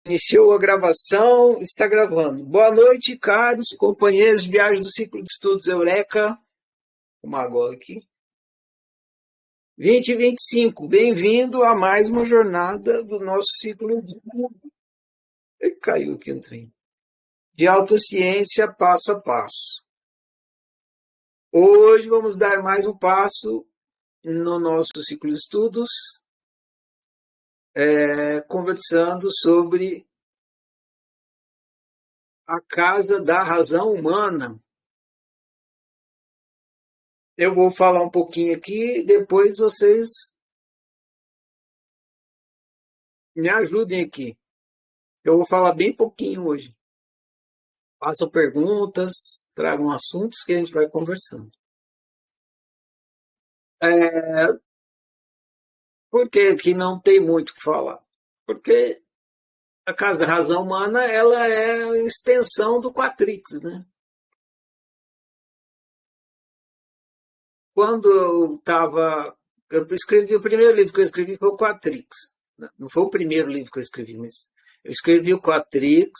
Iniciou a gravação, está gravando. Boa noite, caros companheiros de viagem do ciclo de estudos Eureka. Uma agora aqui. 2025, bem-vindo a mais uma jornada do nosso ciclo caiu aqui um trem. De autociência passo a passo. Hoje vamos dar mais um passo no nosso ciclo de estudos, conversando sobre a casa da razão humana. Eu vou falar um pouquinho aqui, depois vocês me ajudem aqui. Eu vou falar bem pouquinho hoje. Façam perguntas, tragam assuntos que a gente vai conversando. Por que que não tem muito o que falar? Porque a casa da razão humana ela é a extensão do Quatrix, né? Quando eu escrevi, o primeiro livro que eu escrevi foi o Quatrix. Não foi o primeiro livro que eu escrevi, mas eu escrevi o Quatrix,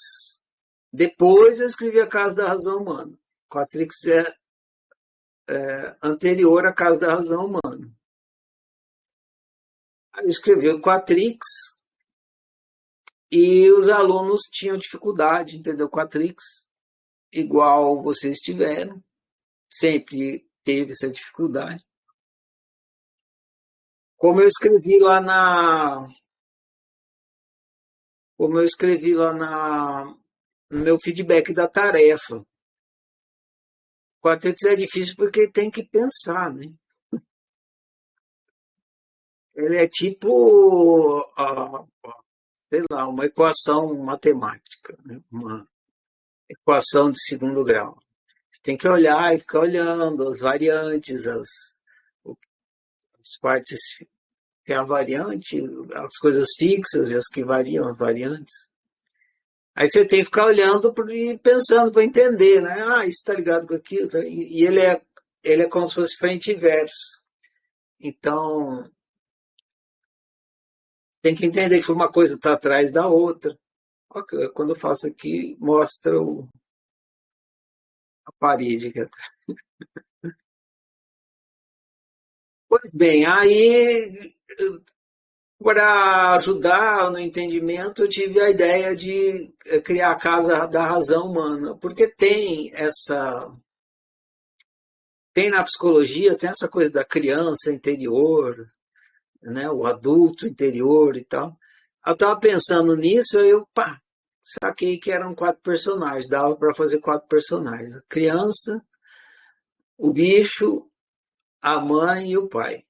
depois eu escrevi a Casa da Razão Humana. O Quatrix é anterior à Casa da Razão Humana. Aí eu escrevi o Quatrix e os alunos tinham dificuldade de entender o Quatrix, igual vocês tiveram, sempre teve essa dificuldade. Como eu escrevi lá no meu feedback da tarefa. O Quatrix é difícil porque tem que pensar, né? Ele é tipo, sei lá, uma equação matemática, né? Uma equação de segundo grau. Você tem que olhar e ficar olhando as variantes, as partes, tem a variante, as coisas fixas e as que variam, as variantes. Aí você tem que ficar olhando e pensando para entender, né? Ah, isso está ligado com aquilo. Tá? E ele é como se fosse frente e verso. Então, tem que entender que uma coisa está atrás da outra. Quando eu faço aqui, mostra a parede aqui atrás. Pois bem, aí, para ajudar no entendimento, eu tive a ideia de criar a Casa da Razão Humana, porque tem na psicologia, tem essa coisa da criança interior, né, o adulto interior e tal. Eu estava pensando nisso, aí eu saquei que eram 4 personagens, dava para fazer 4 personagens: a criança, o bicho, a mãe e o pai.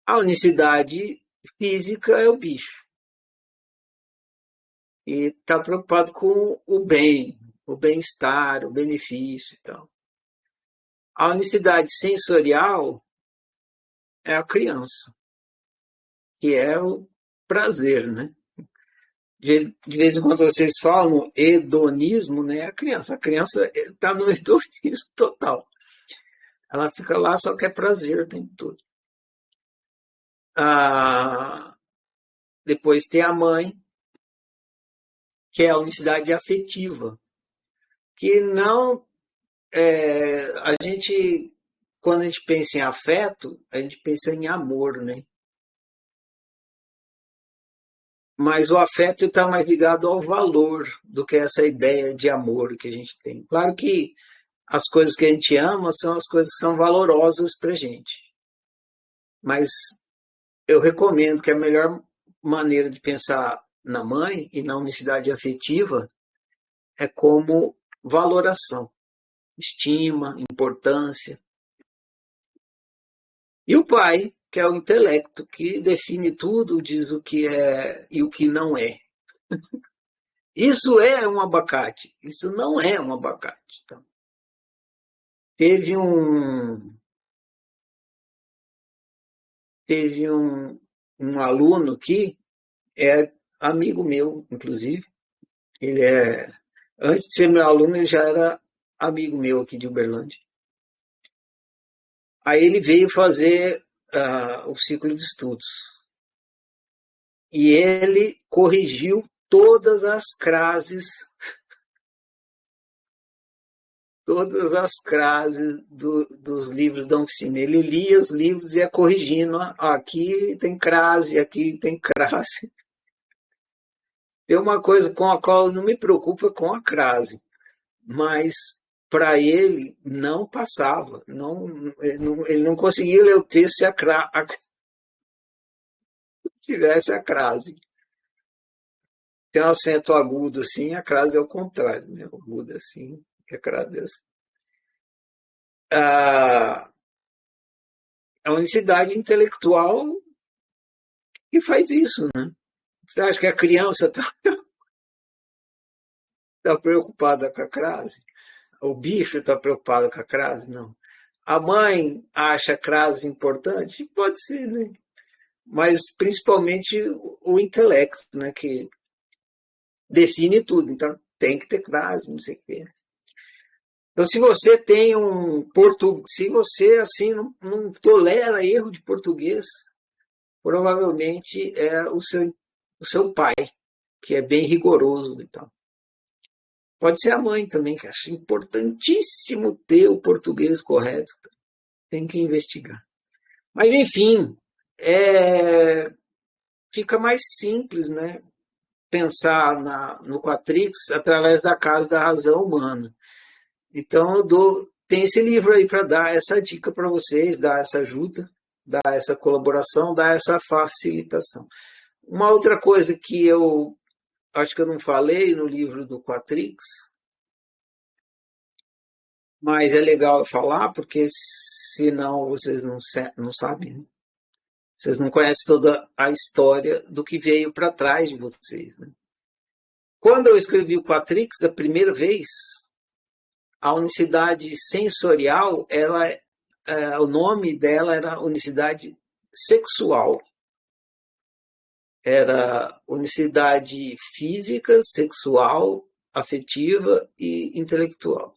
A unicidade física é o bicho. E está preocupado com o bem, o bem-estar, o benefício e tal. A unicidade sensorial é a criança, que é o prazer, né? De vez em quando vocês falam hedonismo, né? A criança está no hedonismo total. Ela fica lá, só quer prazer o tempo todo. Depois tem a mãe, que é a unicidade afetiva, que não a gente, quando a gente pensa em afeto, a gente pensa em amor, né? Mas o afeto está mais ligado ao valor do que essa ideia de amor que a gente tem. Claro que as coisas que a gente ama são as coisas que são valorosas para a gente. Mas eu recomendo que a melhor maneira de pensar na mãe e na unicidade afetiva é como valoração, estima, importância. E o pai, que é o intelecto, que define tudo, diz o que é e o que não é. Isso é um abacate, isso não é um abacate. Então, teve um aluno que é amigo meu, inclusive. Antes de ser meu aluno, ele já era amigo meu aqui de Uberlândia. Aí ele veio fazer o ciclo de estudos. E ele corrigiu todas as crases dos livros da oficina. Ele lia os livros e ia corrigindo. Aqui tem crase, aqui tem crase. Tem uma coisa com a qual eu não me preocupo com a crase, mas para ele não passava. Ele não conseguia ler o texto se tivesse a crase. Tem um acento agudo assim, a crase é o contrário, né? Agudo assim, a crase é assim. A unicidade intelectual que faz isso, né? Você acha que a criança tá preocupada com a crase? O bicho está preocupado com a crase? Não. A mãe acha a crase importante? Pode ser, né? Mas principalmente o intelecto, né? Que define tudo. Então tem que ter crase, não sei o quê. Então, se você tem se você assim não tolera erro de português, provavelmente é o seu pai, que é bem rigoroso. Então. Pode ser a mãe também, que acha importantíssimo ter o português correto. Tem que investigar. Mas, enfim, fica mais simples, né? Pensar no Quatrix através da casa da razão humana. Então, tem esse livro aí para dar essa dica para vocês, dar essa ajuda, dar essa colaboração, dar essa facilitação. Uma outra coisa que eu acho que eu não falei no livro do Quatrix, mas é legal falar, porque senão vocês não sabem, né? Vocês não conhecem toda a história do que veio para trás de vocês, né? Quando eu escrevi o Quatrix a primeira vez, a unicidade sensorial, o nome dela era unicidade sexual. Era unicidade física, sexual, afetiva e intelectual.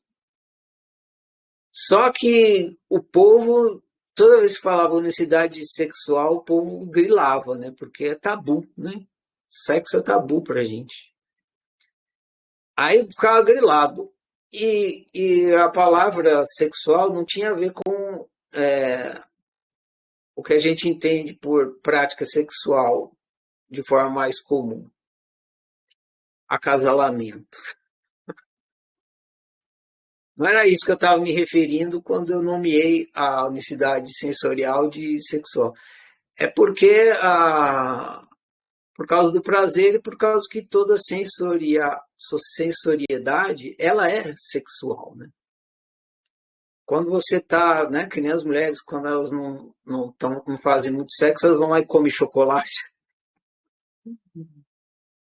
Só que o povo, toda vez que falava unicidade sexual, o povo grilava, né? Porque é tabu, né? Sexo é tabu pra gente. Aí ficava grilado. E a palavra sexual não tinha a ver com o que a gente entende por prática sexual de forma mais comum. Acasalamento. Não era isso que eu estava me referindo quando eu nomeei a unicidade sensorial de sexual. É porque, por causa do prazer e por causa que toda sensoriedade, ela é sexual, né? Quando você está, né, que nem as mulheres, quando elas não fazem muito sexo, elas vão lá e comem chocolate.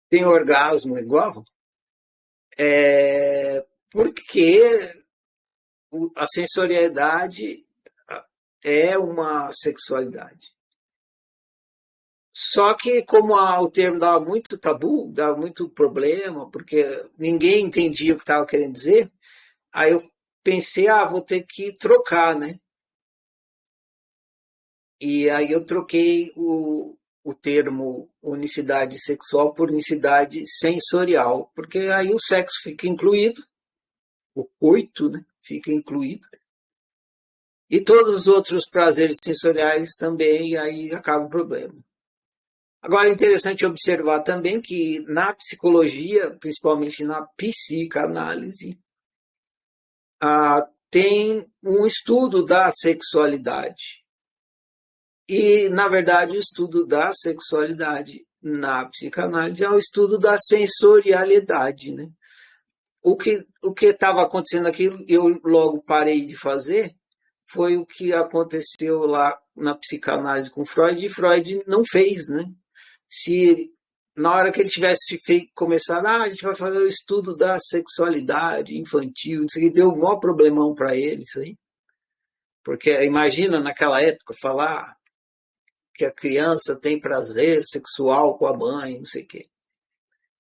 Tem orgasmo igual. Porque a sensorialidade é uma sexualidade. Só que como o termo dava muito tabu, dava muito problema, porque ninguém entendia o que estava querendo dizer, aí eu pensei, vou ter que trocar, né? E aí eu troquei o termo unicidade sexual por unicidade sensorial, porque aí o sexo fica incluído, o coito, né, fica incluído, e todos os outros prazeres sensoriais também, e aí acaba o problema. Agora é interessante observar também que na psicologia, principalmente na psicanálise, tem um estudo da sexualidade. E, na verdade, o estudo da sexualidade na psicanálise é um estudo da sensorialidade, né? O que estava acontecendo aqui, eu logo parei de fazer, foi o que aconteceu lá na psicanálise com Freud, e Freud não fez, né? Se na hora que ele tivesse começado, a gente vai fazer o estudo da sexualidade infantil, isso aqui deu um maior problemão para ele, isso aí. Porque imagina naquela época falar que a criança tem prazer sexual com a mãe, não sei o quê.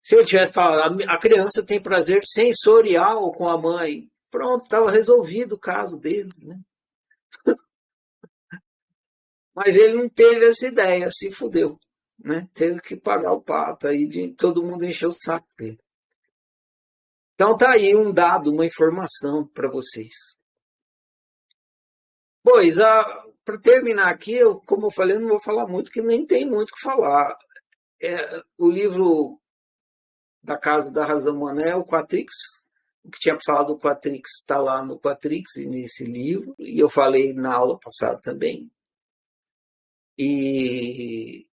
Se ele tivesse falado, a criança tem prazer sensorial com a mãe, pronto, estava resolvido o caso dele, né? Mas ele não teve essa ideia, se fudeu. né? Teve que pagar o pato aí de todo mundo encher o saco dele. Então tá aí um dado, uma informação para vocês. Pois, para terminar aqui, como eu falei, eu não vou falar muito, que nem tem muito o que falar. O livro da Casa da Razão Humana é o Quatrix. O que tinha falado do Quatrix está lá no Quatrix, nesse livro, e eu falei na aula passada também. E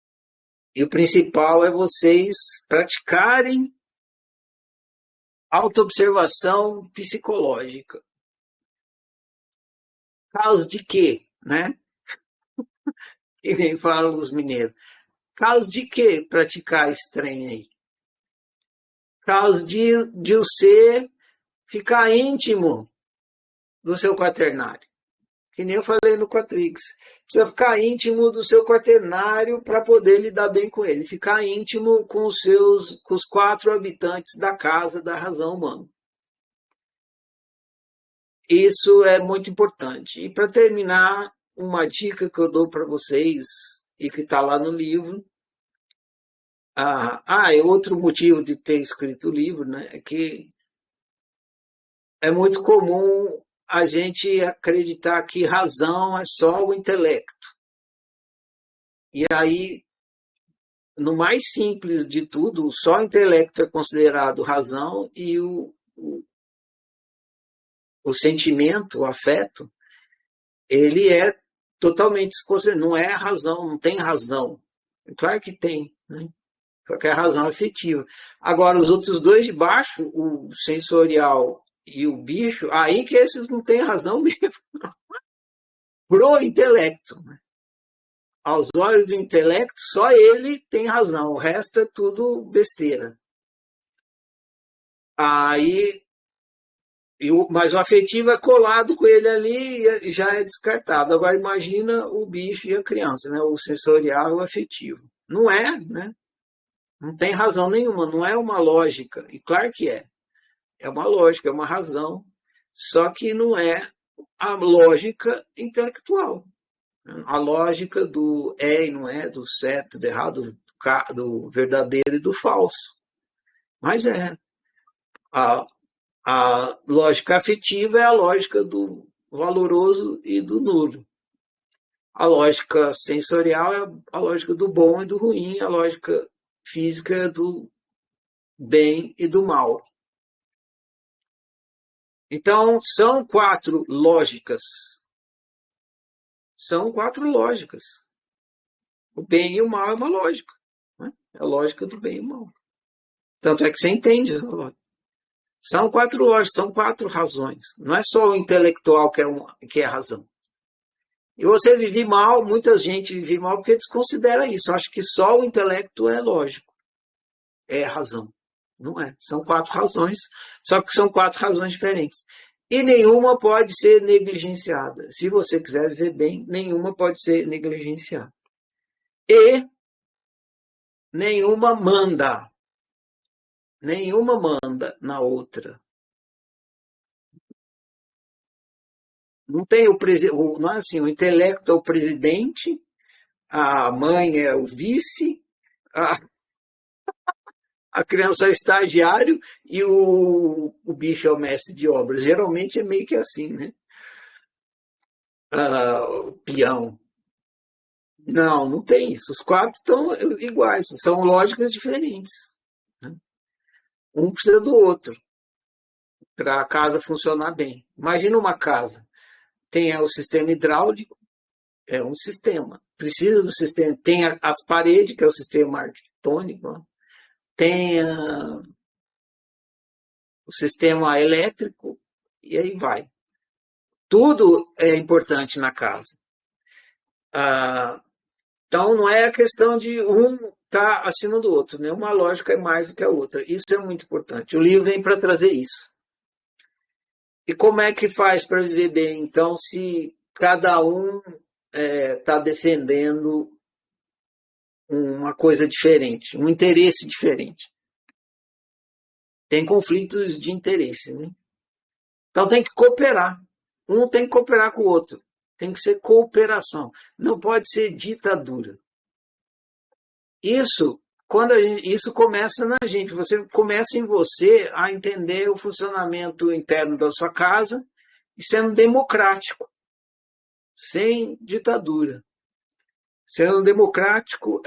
o principal é vocês praticarem autoobservação psicológica. Caso de quê, né? Que nem falam os mineiros. Caso de quê praticar esse trem aí? Caso de você ficar íntimo do seu quaternário. Que nem eu falei no Quatrix. Precisa ficar íntimo do seu quaternário para poder lidar bem com ele. Ficar íntimo com os 4 habitantes da casa da razão humana. Isso é muito importante. E para terminar, uma dica que eu dou para vocês, e que está lá no livro. É outro motivo de ter escrito o livro, né? É que é muito comum a gente acreditar que razão é só o intelecto. E aí, no mais simples de tudo, só o intelecto é considerado razão e o sentimento, o afeto, ele é totalmente desconsiderado. Não é razão, não tem razão. Claro que tem, né? Só que é a razão afetiva. Agora, os outros dois de baixo, o sensorial e o bicho, aí que esses não têm razão mesmo. Pro intelecto. Né? Aos olhos do intelecto, só ele tem razão. O resto é tudo besteira. Aí, mas o afetivo é colado com ele ali e já é descartado. Agora, imagina o bicho e a criança, né? O sensorial e o afetivo. Não é, né? Não tem razão nenhuma, não é uma lógica. E claro que é. É uma lógica, é uma razão. Só que não é a lógica intelectual. A lógica do é e não é, do certo, do errado, do verdadeiro e do falso. Mas é. A lógica afetiva é a lógica do valoroso e do nulo. A lógica sensorial é a lógica do bom e do ruim. A lógica física é do bem e do mal. Então, são 4 lógicas. São 4 lógicas. O bem e o mal é uma lógica. Né? É a lógica do bem e do mal. Tanto é que você entende essa lógica. São 4 lógicas, são 4 razões. Não é só o intelectual que é a razão. E você vive mal, muita gente vive mal porque desconsidera isso. Acha que só o intelecto é lógico. É razão. Não é. São 4 razões, só que são 4 razões diferentes. E nenhuma pode ser negligenciada. Se você quiser viver bem, nenhuma pode ser negligenciada. E nenhuma manda. Nenhuma manda na outra. Não tem não é assim, o intelecto é o presidente, a mãe é o vice, a criança é o estagiário e o bicho é o mestre de obras. Geralmente é meio que assim, né? O peão. Não, não tem isso. Os 4 estão iguais, são lógicas diferentes. Né? Um precisa do outro para a casa funcionar bem. Imagina uma casa. Tem o sistema hidráulico, é um sistema. Precisa do sistema. Tem as paredes, que é o sistema arquitetônico. Né? Tem o sistema elétrico, e aí vai. Tudo é importante na casa. Então, não é a questão de um estar acima do outro. Nenhuma lógica é mais do que a outra. Isso é muito importante. O livro vem para trazer isso. E como é que faz para viver bem, então, se cada um está defendendo uma coisa diferente, um interesse diferente? Tem conflitos de interesse, né? Então tem que cooperar. Um tem que cooperar com o outro. Tem que ser cooperação. Não pode ser ditadura. Isso, isso começa na gente, você começa em você a entender o funcionamento interno da sua casa e sendo democrático, sem ditadura. Sendo democrático,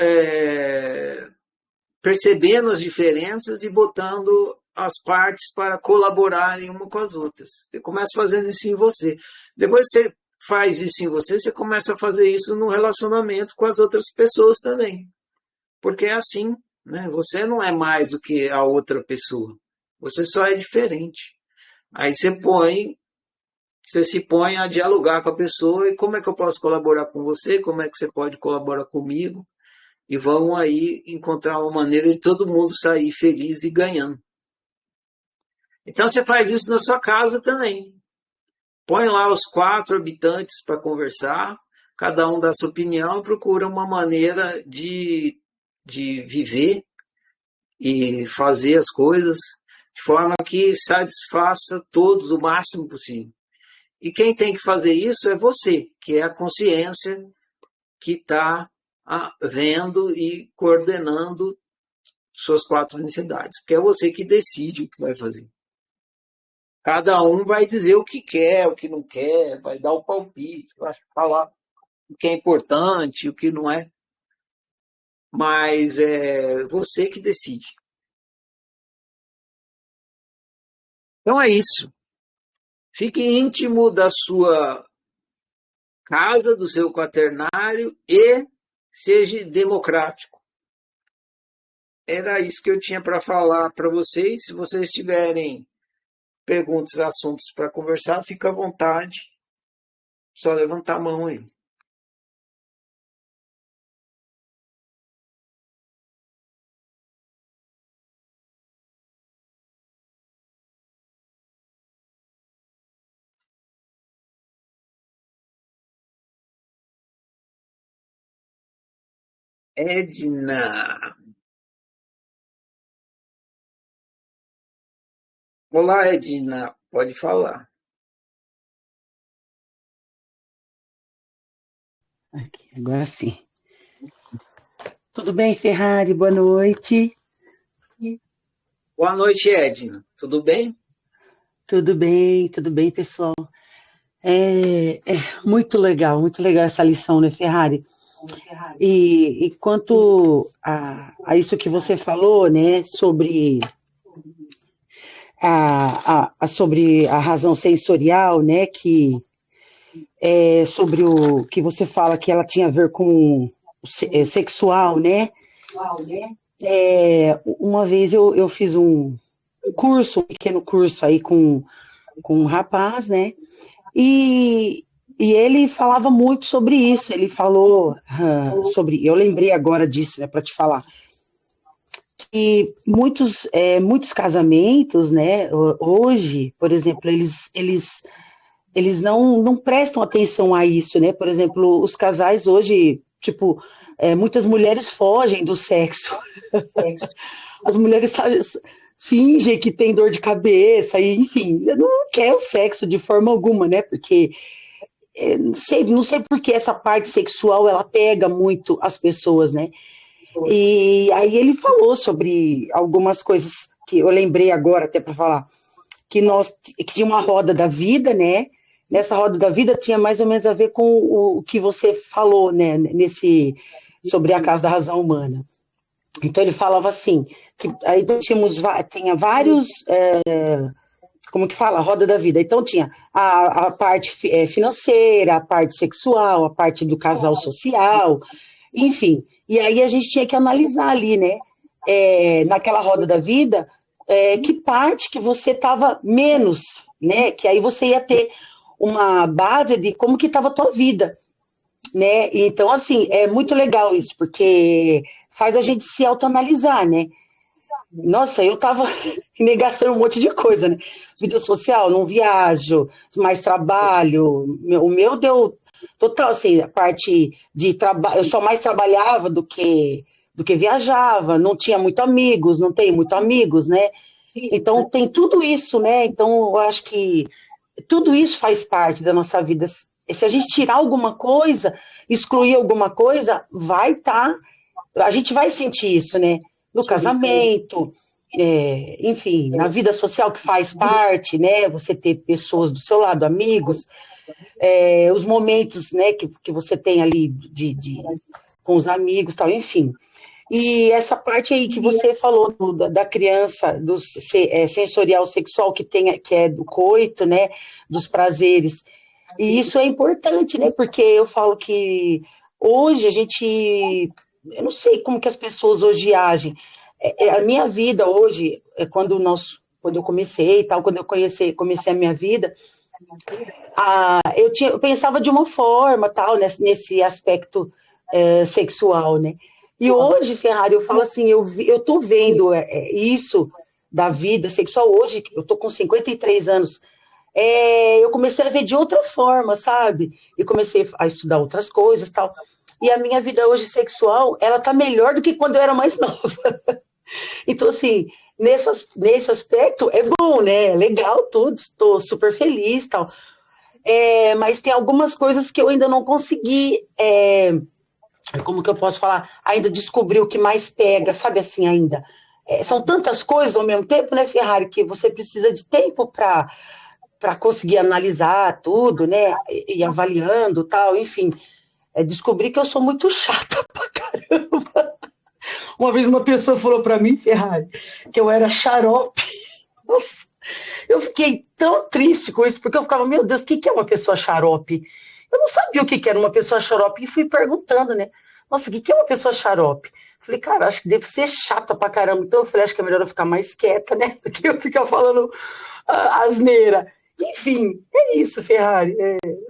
percebendo as diferenças e botando as partes para colaborarem uma com as outras. Você começa fazendo isso em você. Depois que você faz isso em você, você começa a fazer isso no relacionamento com as outras pessoas também. Porque é assim, né? Você não é mais do que a outra pessoa. Você só é diferente. Aí você se põe a dialogar com a pessoa e como é que eu posso colaborar com você, como é que você pode colaborar comigo, e vão aí encontrar uma maneira de todo mundo sair feliz e ganhando. Então você faz isso na sua casa também. Põe lá os 4 habitantes para conversar, cada um dá sua opinião, procura uma maneira de viver e fazer as coisas de forma que satisfaça todos o máximo possível. E quem tem que fazer isso é você, que é a consciência que está vendo e coordenando suas 4 necessidades, porque é você que decide o que vai fazer. Cada um vai dizer o que quer, o que não quer, vai dar o palpite, vai falar o que é importante, o que não é, mas é você que decide. Então é isso. Fique íntimo da sua casa, do seu quaternário e seja democrático. Era isso que eu tinha para falar para vocês. Se vocês tiverem perguntas, assuntos para conversar, fica à vontade. Só levantar a mão aí. Edna. Olá, Edna. Pode falar. Aqui, agora sim. Tudo bem, Ferrari? Boa noite. Boa noite, Edna. Tudo bem? Tudo bem, pessoal. É muito legal essa lição, né, Ferrari? E quanto a isso que você falou, né, sobre sobre a razão sensorial, né, que é sobre o que você fala que ela tinha a ver com sexual, né? Uma vez eu fiz um pequeno curso aí com um rapaz, né? E, e ele falava muito sobre isso. Ele falou sobre. Eu lembrei agora disso, né, para te falar. Que muitos casamentos, né, hoje, por exemplo, eles não prestam atenção a isso, né? Por exemplo, os casais hoje, tipo, muitas mulheres fogem do sexo. As mulheres fingem que tem dor de cabeça, e, enfim, não quer o sexo de forma alguma, né? Porque não sei por que essa parte sexual ela pega muito as pessoas, né? E aí ele falou sobre algumas coisas que eu lembrei agora até para falar que tinha uma roda da vida, né? Nessa roda da vida tinha mais ou menos a ver com o que você falou, né? Nesse sobre a casa da razão humana. Então ele falava assim que aí tinha vários como que fala? A roda da vida. Então tinha a parte financeira, a parte sexual, a parte do casal social, enfim. E aí a gente tinha que analisar ali, né? Naquela roda da vida, que parte que você estava menos, né? Que aí você ia ter uma base de como que estava a tua vida, né? Então, assim, é muito legal isso, porque faz a gente se autoanalisar, né? Nossa, eu tava em negação um monte de coisa, né? Vida social, não viajo, mais trabalho. O meu deu total, assim, a parte de trabalho. Eu só mais trabalhava do que viajava, não tinha muito amigos, não tenho muito amigos, né? Então tem tudo isso, né? Então eu acho que tudo isso faz parte da nossa vida. Se a gente tirar alguma coisa, excluir alguma coisa, vai estar a gente vai sentir isso, né? No casamento, enfim, na vida social que faz parte, né? Você ter pessoas do seu lado, amigos, os momentos, né, que você tem ali com os amigos, tal, enfim. E essa parte aí que você falou da criança, do sensorial sexual que é do coito, né, dos prazeres. E isso é importante, né, porque eu falo que hoje eu não sei como que as pessoas hoje agem. A minha vida hoje, quando eu comecei e tal, quando eu comecei a minha vida, eu pensava de uma forma, tal, nesse aspecto sexual, né? E hoje, Ferrari, eu falo assim, eu tô vendo isso da vida sexual hoje, eu tô com 53 anos, eu comecei a ver de outra forma, sabe? E comecei a estudar outras coisas, tal. E a minha vida hoje sexual, ela tá melhor do que quando eu era mais nova. Então, assim, nesse aspecto, é bom, né? É legal tudo, estou super feliz, tal. Mas tem algumas coisas que eu ainda não consegui, como que eu posso falar? Ainda descobri o que mais pega, sabe assim, ainda. São tantas coisas ao mesmo tempo, né, Ferrari, que você precisa de tempo para conseguir analisar tudo, né, e avaliando tal, enfim. Descobri que eu sou muito chata pra caramba. Uma vez uma pessoa falou para mim, Ferrari, que eu era xarope. Nossa, eu fiquei tão triste com isso, porque eu ficava, meu Deus, o que é uma pessoa xarope? Eu não sabia o que era uma pessoa xarope e fui perguntando, né? Nossa, o que é uma pessoa xarope? Falei, cara, acho que deve ser chata pra caramba. Então eu falei, acho que é melhor eu ficar mais quieta, né? Do que eu ficar falando asneira. Enfim, é isso, Ferrari.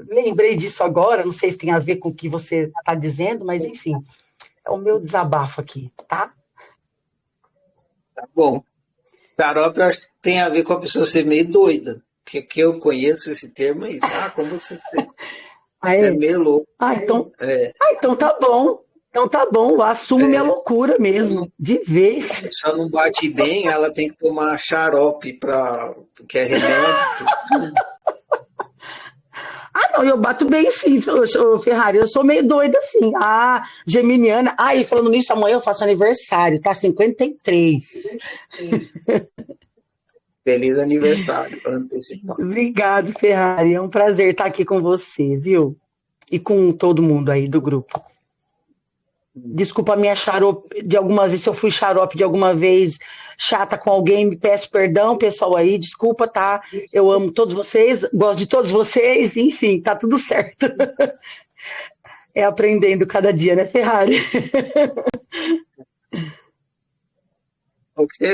Lembrei disso agora, não sei se tem a ver com o que você está dizendo, mas enfim, é o meu desabafo aqui, tá? Tá bom. Xarope, eu acho que tem a ver com a pessoa ser meio doida. Porque que eu conheço esse termo é isso. Ah, como você Ah, é é? meio louco. É, Então tá bom. Então tá bom, eu assumo minha loucura só mesmo, não, de vez. só não bate bem, ela tem que tomar xarope que é remédio. Ah, não, eu bato bem sim, Ferrari. Eu sou meio doida assim. Ah, geminiana. Ah, e falando nisso, amanhã eu faço aniversário, tá? 53. Feliz aniversário, antecipado. Obrigado, Ferrari. É um prazer estar aqui com você, viu? E com todo mundo aí do grupo. Desculpa a minha xarope de alguma vez, se eu fui xarope de alguma vez chata com alguém, me peço perdão, pessoal aí, desculpa, tá? Eu amo todos vocês, gosto de todos vocês, enfim, tá tudo certo. É aprendendo cada dia, né, Ferrari?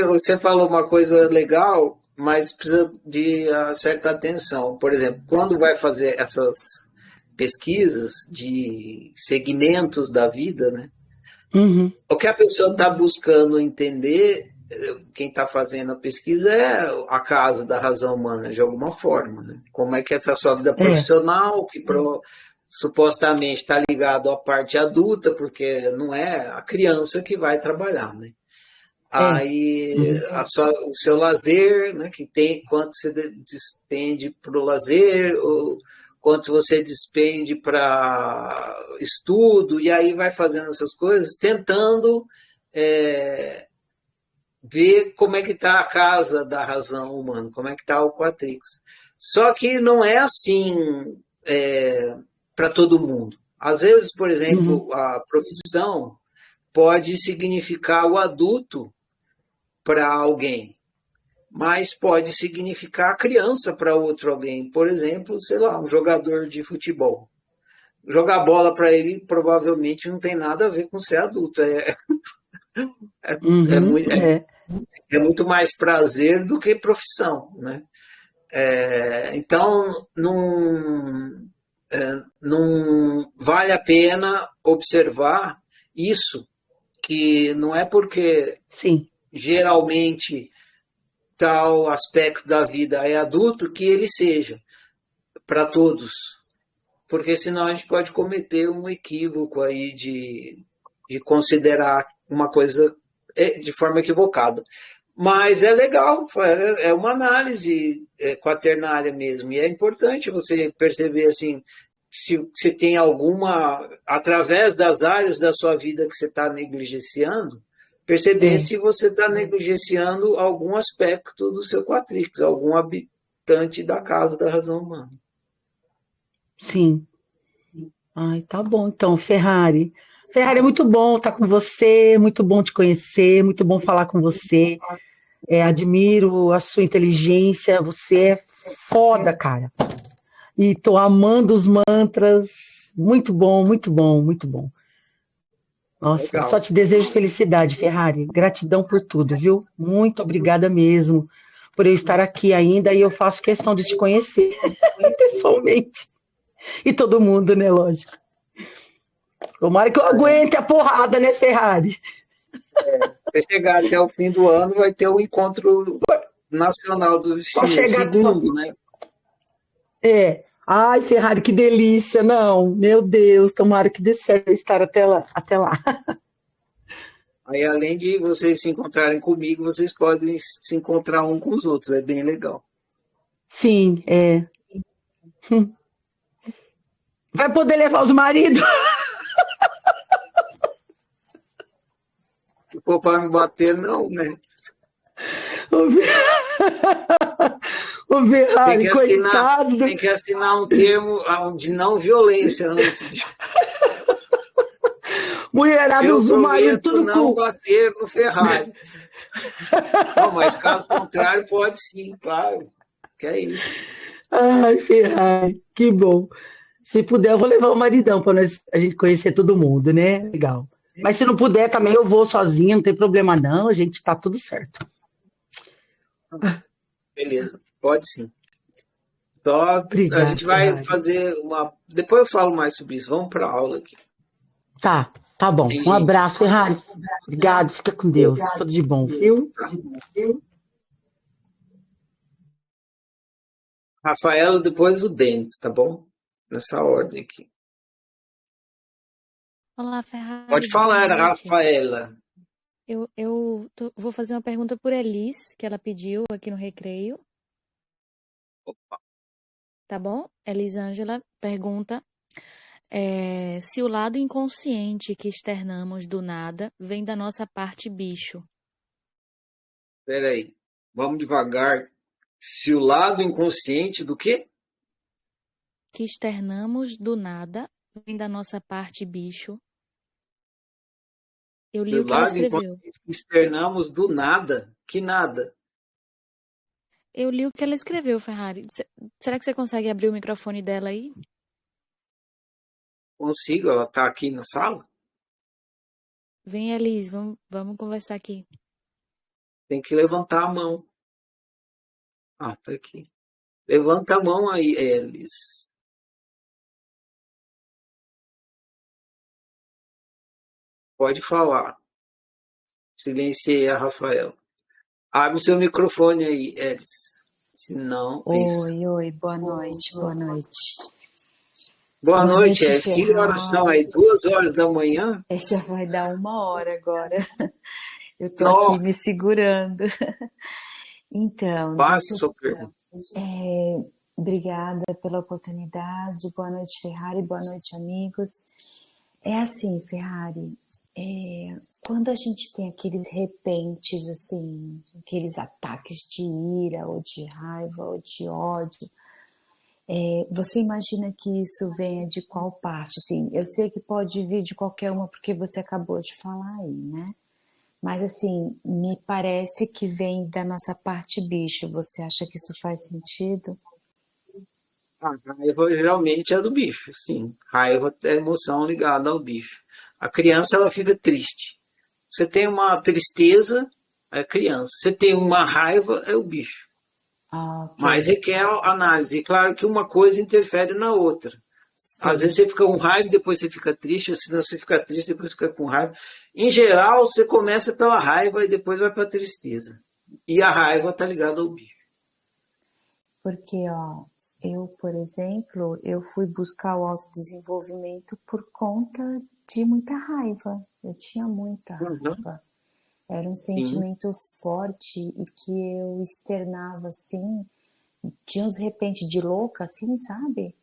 Você falou uma coisa legal, mas precisa de certa atenção. Por exemplo, quando vai fazer essas pesquisas de segmentos da vida, né? Uhum. O que a pessoa está buscando entender, quem está fazendo a pesquisa é a casa da razão humana, de alguma forma. Né? Como é que é essa sua vida É. profissional, supostamente está ligado à parte adulta, porque não é a criança que vai trabalhar. Né? É. Aí Uhum. o seu lazer, né, que tem quanto você despende para o lazer, ou quanto você despende para estudo, e aí vai fazendo essas coisas, tentando é, ver como é que está a casa da razão humana, como é que está o Quatrix. Só que não é assim para todo mundo. Às vezes, por Uhum. exemplo, a profissão pode significar o adulto para alguém, mas pode significar a criança para outro alguém. Por exemplo, sei lá, um jogador de futebol. Jogar bola para ele provavelmente não tem nada a ver com ser adulto. É, Uhum. muito, é muito mais prazer do que profissão. Né? Então, não vale a pena observar isso, que não é porque Sim. geralmente tal aspecto da vida é adulto que ele seja para todos, porque senão a gente pode cometer um equívoco aí de considerar uma coisa de forma equivocada. Mas é legal, uma análise quaternária mesmo, e é importante você perceber assim, se você tem alguma, através das áreas da sua vida que você está negligenciando, perceber É, se você está negligenciando algum aspecto do seu quatrix, algum habitante da casa da razão humana. sim. Ai, tá bom então, Ferrari. Ferrari, é muito bom estar com você, muito bom te conhecer, muito bom falar com você. Admiro a sua inteligência, você é foda, cara. E tô amando os mantras. Muito bom, muito bom, muito bom. Nossa, só Legal. te desejo felicidade, Ferrari. Gratidão por tudo, viu? Muito obrigada mesmo por eu estar aqui ainda e eu faço questão de te conhecer pessoalmente. E todo mundo, né, lógico. Tomara que eu aguente a porrada, né, Ferrari? Se chegar até o fim do ano, vai ter o encontro nacional dos Só chineses, chegar. segundo, né? É. Ai, Ferrari, que delícia. Não, meu Deus, tomara que dê certo eu estar até lá. Até lá. Aí, além de vocês se encontrarem comigo, vocês podem se encontrar um com os outros, é bem legal. Sim, é. Vai poder levar os maridos? Se for para me bater, não, né? O Tem Ferrari, que assinar, coitado. tem que assinar um termo de não violência antes de. Mulherada Eu usa o marido prometo tudo não cu. bater no Ferrari. Não, mas caso contrário, pode sim, claro. Que é isso. Ai, Ferrari, que bom. Se puder, eu vou levar o maridão para a gente conhecer todo mundo, né? Legal. Mas se não puder, também eu vou sozinha, não tem problema não, a gente tá tudo certo. Beleza, pode sim. Só a Obrigada, gente vai Ferrari. fazer uma. Depois eu falo mais sobre isso. Vamos para a aula aqui. Tá, tá bom. Tem Um gente. abraço, Ferrari. Obrigado, fica com Deus. Tudo de bom, viu? Tá. Rafaela, depois o Denis, tá bom? Nessa ordem aqui. Olá, Pode Ferrari, boa falar, noite. Rafaela. Vou fazer uma pergunta por Elis, que ela pediu aqui no Recreio, tá bom? Elisângela pergunta se o lado inconsciente que externamos do nada vem da nossa parte bicho. Espera aí. Vamos devagar. Se o lado inconsciente do quê? Que externamos do nada vem da nossa parte bicho. Eu li Do o que ela lado escreveu. inconsciente que externamos do nada. Que nada. Eu li o que ela escreveu, Ferrari. Será que você consegue abrir o microfone dela aí? Consigo, ela está aqui na sala? Vem, Elis, vamos conversar aqui. Tem que levantar a mão. Ah, tá aqui. Levanta a mão aí, Elis. Pode falar. Silenciei a Rafaela. Abre o seu microfone aí, Elis. Se não, isso. Oi, oi, boa noite, boa noite. Boa Boa noite, noite, Elis. Que horas são aí? Ferrari. 2 horas da manhã? Já vai dar 1 hora agora. Eu tô aqui me Nossa, segurando. Então, faça a sua pergunta. obrigada pela oportunidade. Boa noite, Ferrari. Boa noite, amigos. É assim, Ferrari, quando a gente tem aqueles repentes, assim, aqueles ataques de ira, ou de raiva, ou de ódio, você imagina que isso venha de qual parte? Assim, eu sei que pode vir de qualquer uma, porque você acabou de falar aí, né? Mas assim, me parece que vem da nossa parte bicho. Você acha que isso faz sentido? A raiva geralmente é do bicho, sim. Raiva é emoção ligada ao bicho. A criança, ela fica triste. Você tem uma tristeza, é a criança. Você tem uma raiva, é o bicho. Ah, ok. Mas requer análise. E claro que uma coisa interfere na outra. Às vezes Sim. você fica com raiva, depois você fica triste, ou se não você fica triste, depois fica com raiva. Em geral, você começa pela raiva e depois vai para a tristeza. E a raiva está ligada ao bicho. Porque, ó, eu, por exemplo, eu fui buscar o autodesenvolvimento por conta de muita raiva. Eu tinha muita Uhum. raiva. Era um Sim. sentimento forte e que eu externava assim, tinha uns repente de louca, assim, sabe?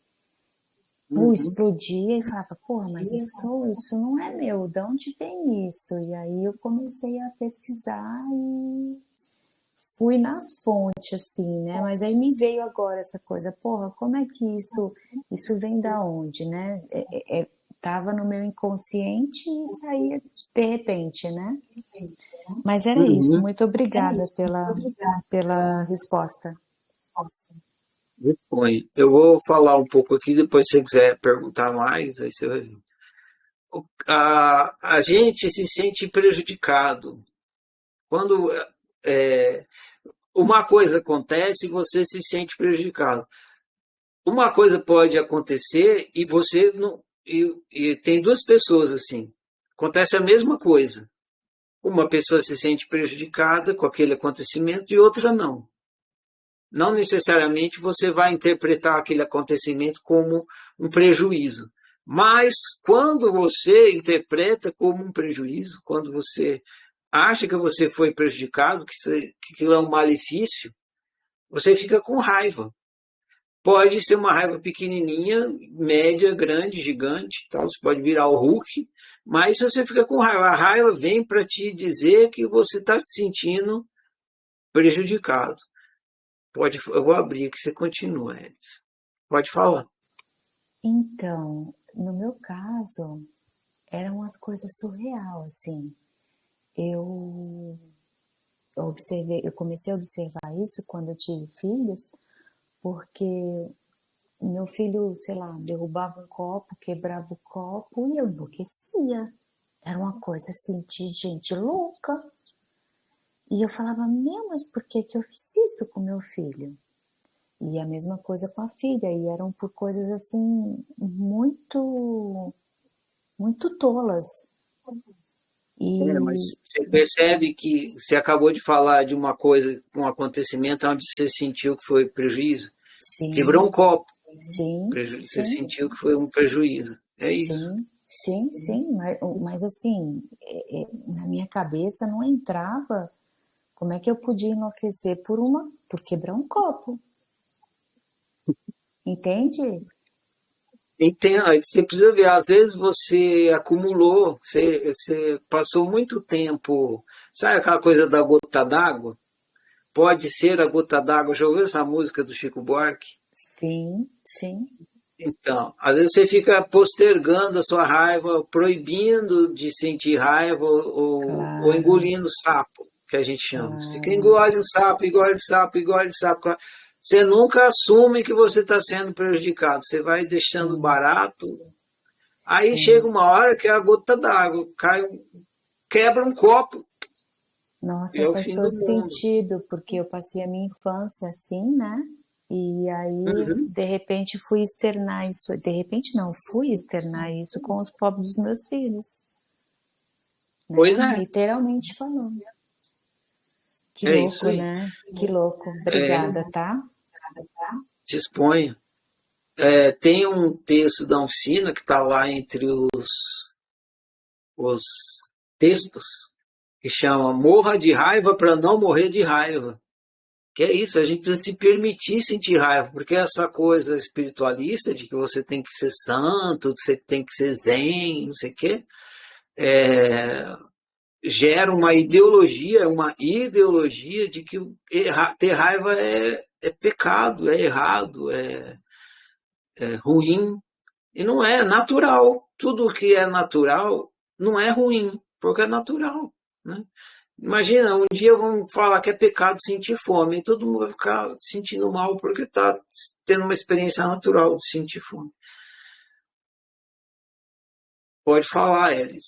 Uhum. explodia e falava, porra, mas isso não é meu, de onde vem isso? E aí eu comecei a pesquisar e fui na fonte, assim, né? Mas aí me veio agora essa coisa, porra, como é que isso vem da onde, né? Tava no meu inconsciente e saía de repente, né? Mas era isso, Uhum. muito obrigada pela resposta. Disponha. Eu vou falar um pouco aqui, depois se você quiser perguntar mais, aí você vai ver. A gente se sente prejudicado. Quando uma coisa acontece, você se sente prejudicado. Uma coisa pode acontecer e você não. E tem duas pessoas assim. Acontece a mesma coisa. Uma pessoa se sente prejudicada com aquele acontecimento e outra não. Não necessariamente você vai interpretar aquele acontecimento como um prejuízo. Mas quando você interpreta como um prejuízo, quando você acha que você foi prejudicado, que aquilo é um malefício, você fica com raiva. Pode ser uma raiva pequenininha, média, grande, gigante, tal. Você pode virar o Hulk, mas você fica com raiva. A raiva vem para te dizer que você está se sentindo prejudicado. Eu vou abrir que você continua, Elis. Pode falar. Então, no meu caso, eram umas coisas surreal, assim. Eu eu comecei a observar isso quando eu tive filhos, porque meu filho, sei lá, derrubava um copo, quebrava o copo e eu enlouquecia. Era uma coisa assim de gente louca. E eu falava, meu, mas por que que eu fiz isso com meu filho? E a mesma coisa com a filha, e eram por coisas assim muito tolas. Mas E você percebe que você acabou de falar de uma coisa, um acontecimento onde você sentiu que foi prejuízo. Quebrou um sim, copo, sim, você sim, sentiu que foi um prejuízo. É isso. sim, mas assim, na minha cabeça não entrava como é que eu podia enlouquecer por quebrar um copo, entende? Entendo, aí você precisa ver, às vezes você acumulou, você passou muito tempo, sabe aquela coisa da gota d'água? Pode ser a gota d'água, já ouviu essa música do Chico Buarque? Sim, Então, às vezes você fica postergando a sua raiva, proibindo de sentir raiva ou claro, engolindo sapo, que a gente chama. Você fica claro, engole o sapo, engole o sapo, engole o sapo. Você nunca assume que você está sendo prejudicado. Você vai deixando sim, barato. Aí chega sim. uma hora que é a gota d'água cai, quebra um copo e Nossa, é o faz fim todo do mundo. sentido, porque eu passei a minha infância assim, né? E aí, Uhum. de repente, fui externar isso. De repente, não, fui externar isso com os pobres dos meus filhos, Pois né? é, Literalmente falando. Que é isso louco, aí. né? Que louco. É, Obrigada, tá? disponha. Tem um texto da oficina que está lá entre os textos que chama Morra de Raiva para não morrer de raiva. Que é isso, a gente precisa se permitir sentir raiva, porque essa coisa espiritualista de que você tem que ser santo, que você tem que ser zen, não sei o quê, é, gera uma ideologia de que ter raiva é pecado, é errado, é ruim. E não é natural. Tudo que é natural não é ruim, porque é natural. Né? Imagina, um dia vamos falar que é pecado sentir fome, e todo mundo vai ficar sentindo mal porque está tendo uma experiência natural de sentir fome. Pode falar, Elis.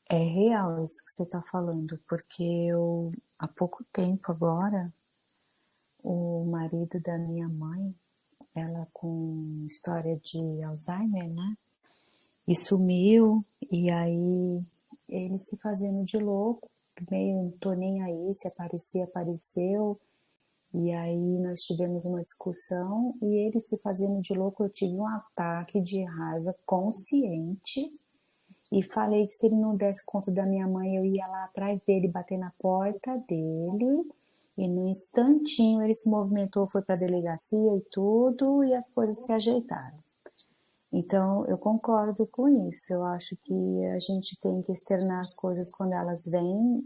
É real isso que você está falando, porque eu, há pouco tempo agora, o marido da minha mãe, ela com história de Alzheimer, né? E sumiu, e aí ele se fazendo de louco, meio não tô nem aí, se aparecer, apareceu. E aí nós tivemos uma discussão e ele se fazendo de louco, eu tive um ataque de raiva consciente e falei que se ele não desse conta da minha mãe, eu ia lá atrás dele, bater na porta dele. E no instantinho ele se movimentou, foi para a delegacia e tudo, e as coisas se ajeitaram. Então, eu concordo com isso. Eu acho que a gente tem que externar as coisas quando elas vêm,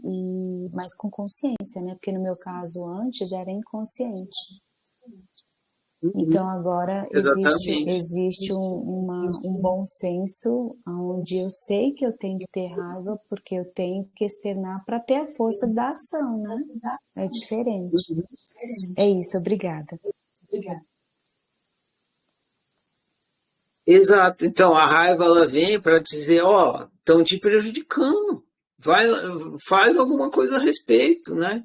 mas com consciência, né? Porque no meu caso, antes, era inconsciente. Então, agora Exatamente. existe um bom senso, onde eu sei que eu tenho que ter raiva, porque eu tenho que externar para ter a força da ação, né? É diferente. É isso, obrigada. Exato. Então, a raiva ela vem para dizer, ó, estão te prejudicando. Vai, faz alguma coisa a respeito, né?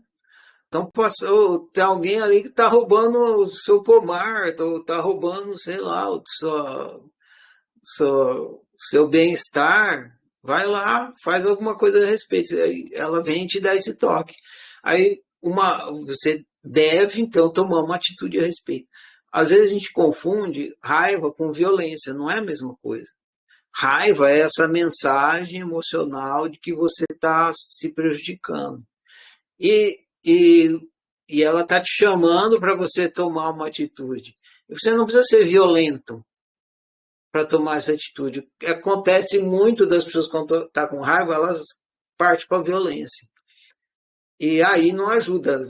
Então, passou, tem alguém ali que está roubando o seu pomar, está roubando, sei lá, seu bem-estar. Vai lá, faz alguma coisa a respeito. Aí ela vem te dar esse toque. Aí você deve, então, tomar uma atitude a respeito. Às vezes a gente confunde raiva com violência, não é a mesma coisa. Raiva é essa mensagem emocional de que você está se prejudicando. E ela está te chamando para você tomar uma atitude. Você não precisa ser violento para tomar essa atitude. Acontece muito das pessoas, quando estão com raiva, elas partem para a violência. E aí não ajuda,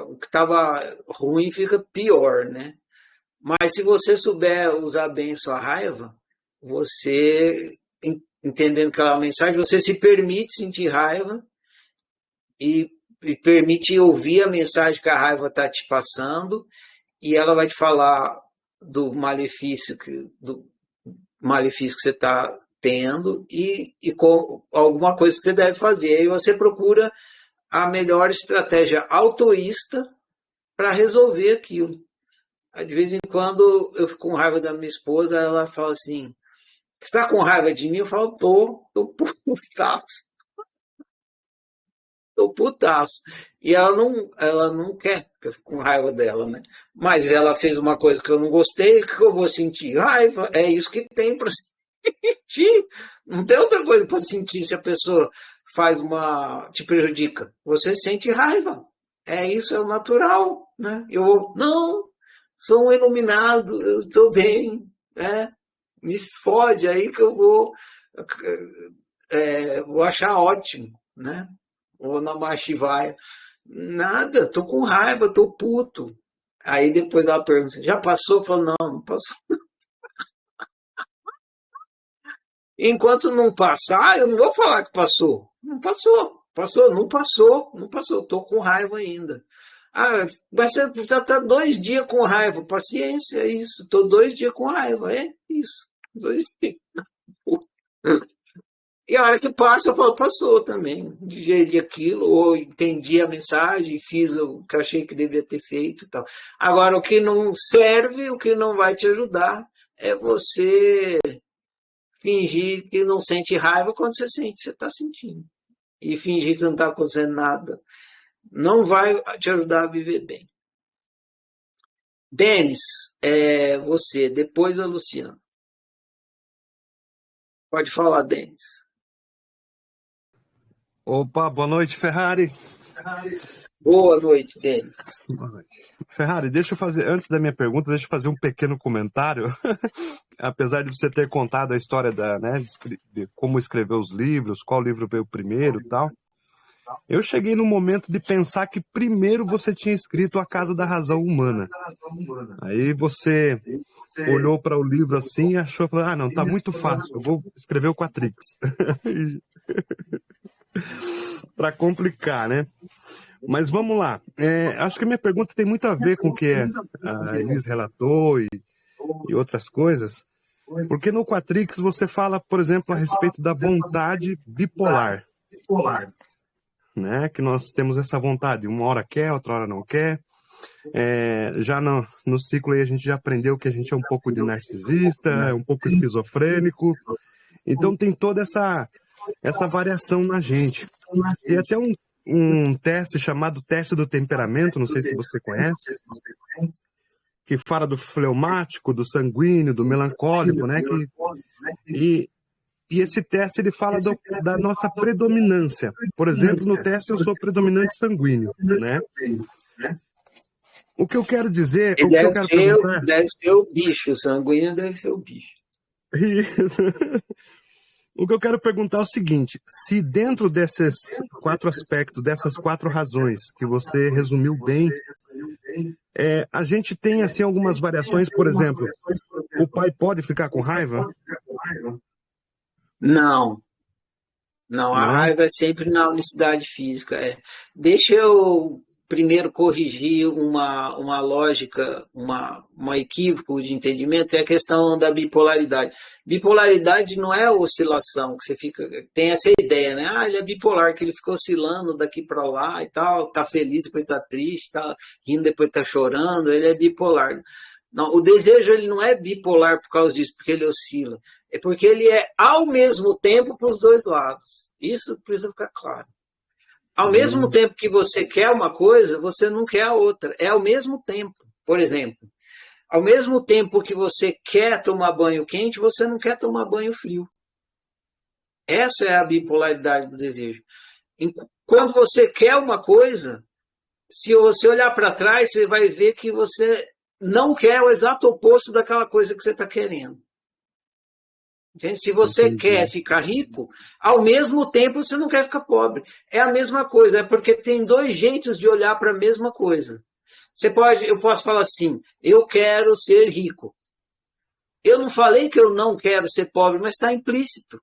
o que estava ruim fica pior, né? Mas se você souber usar bem sua raiva, você, entendendo aquela mensagem, você se permite sentir raiva e permite ouvir a mensagem que a raiva está te passando, e ela vai te falar do malefício que você está tendo e com alguma coisa que você deve fazer. Aí você procura a melhor estratégia autoísta para resolver aquilo. De vez em quando eu fico com raiva da minha esposa, ela fala assim, você está com raiva de mim? Eu falo, tô putaço. Tô putaço. E ela não quer que eu fique com raiva dela, né? Mas ela fez uma coisa que eu não gostei, o que eu vou sentir? Raiva. É isso que tem para sentir. Não tem outra coisa para sentir se a pessoa te prejudica. Você sente raiva. É isso, é o natural, né? Não, sou um iluminado, eu estou bem, né? Me fode aí que eu vou achar ótimo, né? Ou na Shivaya. Nada, tô com raiva, tô puto. Aí depois ela pergunta, já passou? Eu falo, não passou. Enquanto não passar, eu não vou falar que passou. Não passou. Não passou. Tô com raiva ainda. Você já tá 2 dias com raiva. Paciência, é isso. Tô 2 dias com raiva. É isso. 2 dias. E a hora que passa, eu falo, passou também. Digeri aquilo, ou entendi a mensagem, fiz o que eu achei que devia ter feito e tal. Agora, o que não serve, o que não vai te ajudar, é você fingir que não sente raiva quando você sente, você está sentindo. E fingir que não está acontecendo nada. Não vai te ajudar a viver bem. Denis, você, depois a Luciana. Pode falar, Denis. Opa, boa noite, Ferrari. Boa noite, Denis. Boa noite. Ferrari, antes da minha pergunta, deixa eu fazer um pequeno comentário. Apesar de você ter contado a história de como escrever os livros, qual livro veio primeiro e tal, eu cheguei no momento de pensar que primeiro você tinha escrito A Casa da Razão Humana. Aí você olhou para o livro assim e achou, não, tá muito fácil, eu vou escrever o Quatrix. Para complicar, né? Mas vamos lá. Acho que a minha pergunta tem muito a ver com o que a Elis relatou e outras coisas. Porque no Quatrix você fala, por exemplo, a respeito da vontade bipolar. Né? Que nós temos essa vontade. Uma hora quer, outra hora não quer. Já no ciclo aí a gente já aprendeu que a gente é um pouco de narcisista, um pouco esquizofrênico. Então tem toda essa variação na gente. Tem até um teste chamado teste do temperamento, não sei se você conhece, que fala do fleumático, do sanguíneo, do melancólico, né? E esse teste ele fala da nossa predominância. Por exemplo, no teste eu sou predominante sanguíneo, né? O que eu quero dizer... Deve ser o bicho, o sanguíneo deve ser o bicho. Isso. O que eu quero perguntar é o seguinte: se dentro desses 4 aspectos, dessas 4 razões que você resumiu bem, a gente tem assim algumas variações, por exemplo, o pai pode ficar com raiva? Não, não, a Não? raiva é sempre na unicidade física. Deixa eu primeiro corrigir uma lógica, uma equívoco de entendimento, é a questão da bipolaridade. Bipolaridade não é oscilação, que você fica, tem essa ideia, né? Ah, ele é bipolar, que ele fica oscilando daqui para lá e tal, tá feliz, depois tá triste, tá rindo, depois tá chorando, ele é bipolar. Não, o desejo ele não é bipolar por causa disso, porque ele oscila. É porque ele é ao mesmo tempo para os dois lados. Isso precisa ficar claro. Ao mesmo Hum, tempo que você quer uma coisa, você não quer a outra. É ao mesmo tempo. Por exemplo, ao mesmo tempo que você quer tomar banho quente, você não quer tomar banho frio. Essa é a bipolaridade do desejo. Quando você quer uma coisa, se você olhar para trás, você vai ver que você não quer o exato oposto daquela coisa que você está querendo. Entende? Se você quer entendi. ficar rico, ao mesmo tempo você não quer ficar pobre. É a mesma coisa, é porque tem 2 jeitos de olhar para a mesma coisa. Eu posso falar assim, eu quero ser rico. Eu não falei que eu não quero ser pobre, mas está implícito.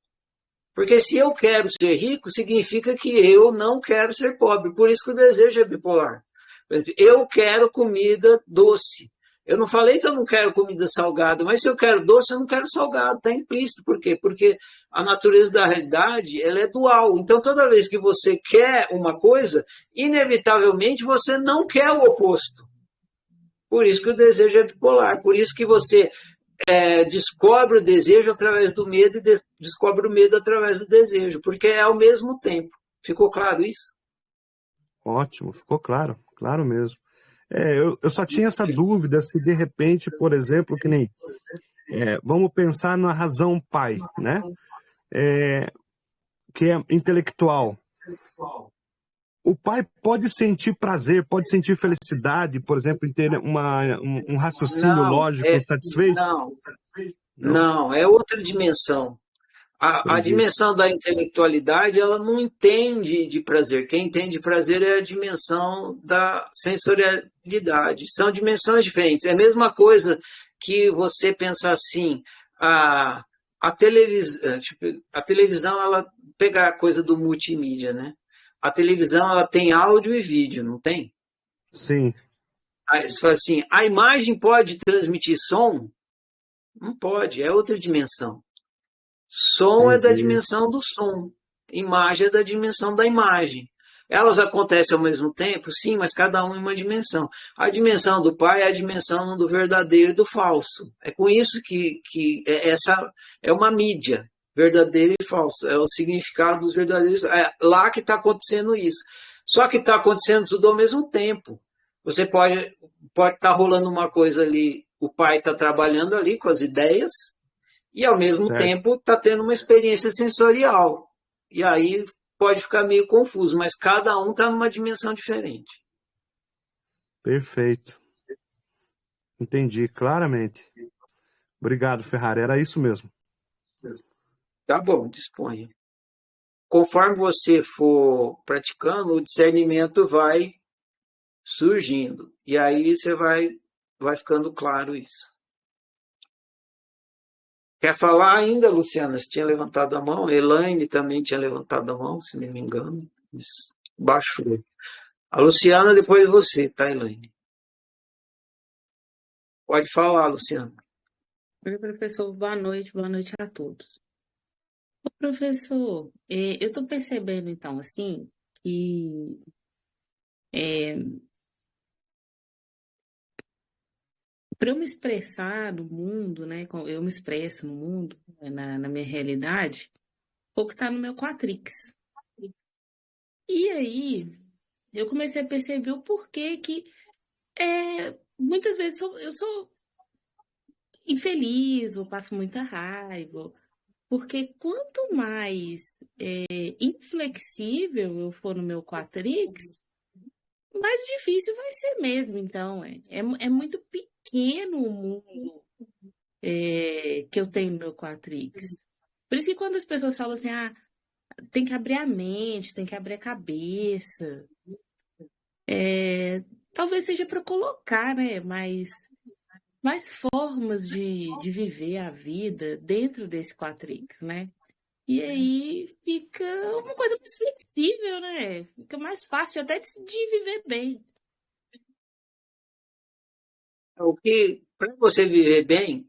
Porque se eu quero ser rico, significa que eu não quero ser pobre. Por isso que o desejo é bipolar. Eu quero comida doce. Eu não falei que eu não quero comida salgada, mas se eu quero doce, eu não quero salgado. Está implícito. Por quê? Porque a natureza da realidade ela é dual. Então, toda vez que você quer uma coisa, inevitavelmente você não quer o oposto. Por isso que o desejo é bipolar. Por isso que você descobre o desejo através do medo e descobre o medo através do desejo, porque é ao mesmo tempo. Ficou claro isso? Ótimo, ficou claro, claro mesmo. Eu só tinha essa dúvida se de repente, por exemplo, que nem vamos pensar na razão pai, né? Que é intelectual. O pai pode sentir prazer, pode sentir felicidade, por exemplo, em ter um raciocínio Não, lógico satisfeito? não, Não? não, é outra dimensão. A Entendi. dimensão da intelectualidade, ela não entende de prazer. Quem entende de prazer é a dimensão da sensorialidade. São dimensões diferentes. É a mesma coisa que você pensar assim, a televisão, ela pega a coisa do multimídia, né? A televisão, ela tem áudio e vídeo, não tem? Sim, Aí você fala assim, a imagem pode transmitir som? Não pode, é outra dimensão. Som é da entendi. dimensão do som, imagem é da dimensão da imagem. Elas acontecem ao mesmo tempo? Sim, mas cada um em uma dimensão. A dimensão do pai é a dimensão do verdadeiro e do falso. É com isso que essa é uma mídia, verdadeiro e falso. É o significado dos verdadeiros. É lá que está acontecendo isso. Só que está acontecendo tudo ao mesmo tempo. Você pode estar rolando uma coisa ali, o pai está trabalhando ali com as ideias, e ao mesmo Certo. tempo está tendo uma experiência sensorial. E aí pode ficar meio confuso, mas cada um está numa dimensão diferente. Perfeito. Entendi claramente. Obrigado, Ferrari. Era isso mesmo. Tá bom, disponha. Conforme você for praticando, o discernimento vai surgindo. E aí você vai ficando claro isso. Quer falar ainda, Luciana? Você tinha levantado a mão. Elaine também tinha levantado a mão, se não me engano. Isso. Baixou. A Luciana, depois você, tá, Elaine? Pode falar, Luciana. Oi, professor, boa noite a todos. Ô, professor, eu estou percebendo, então, assim, que para eu me expressar no mundo, né, eu me expresso no mundo, né, na minha realidade, pouco está no meu Quatrix. E aí, eu comecei a perceber o porquê que muitas vezes eu sou infeliz, ou passo muita raiva, porque quanto mais inflexível eu for no meu Quatrix, mais difícil vai ser mesmo. Então, é muito pequeno o mundo que eu tenho no meu Quatrix. Por isso que quando as pessoas falam assim, tem que abrir a mente, tem que abrir a cabeça, talvez seja para colocar, né, mais formas de viver a vida dentro desse Quatrix, né? E aí fica uma coisa mais flexível, né? Fica mais fácil até de viver bem. O que, para você viver bem,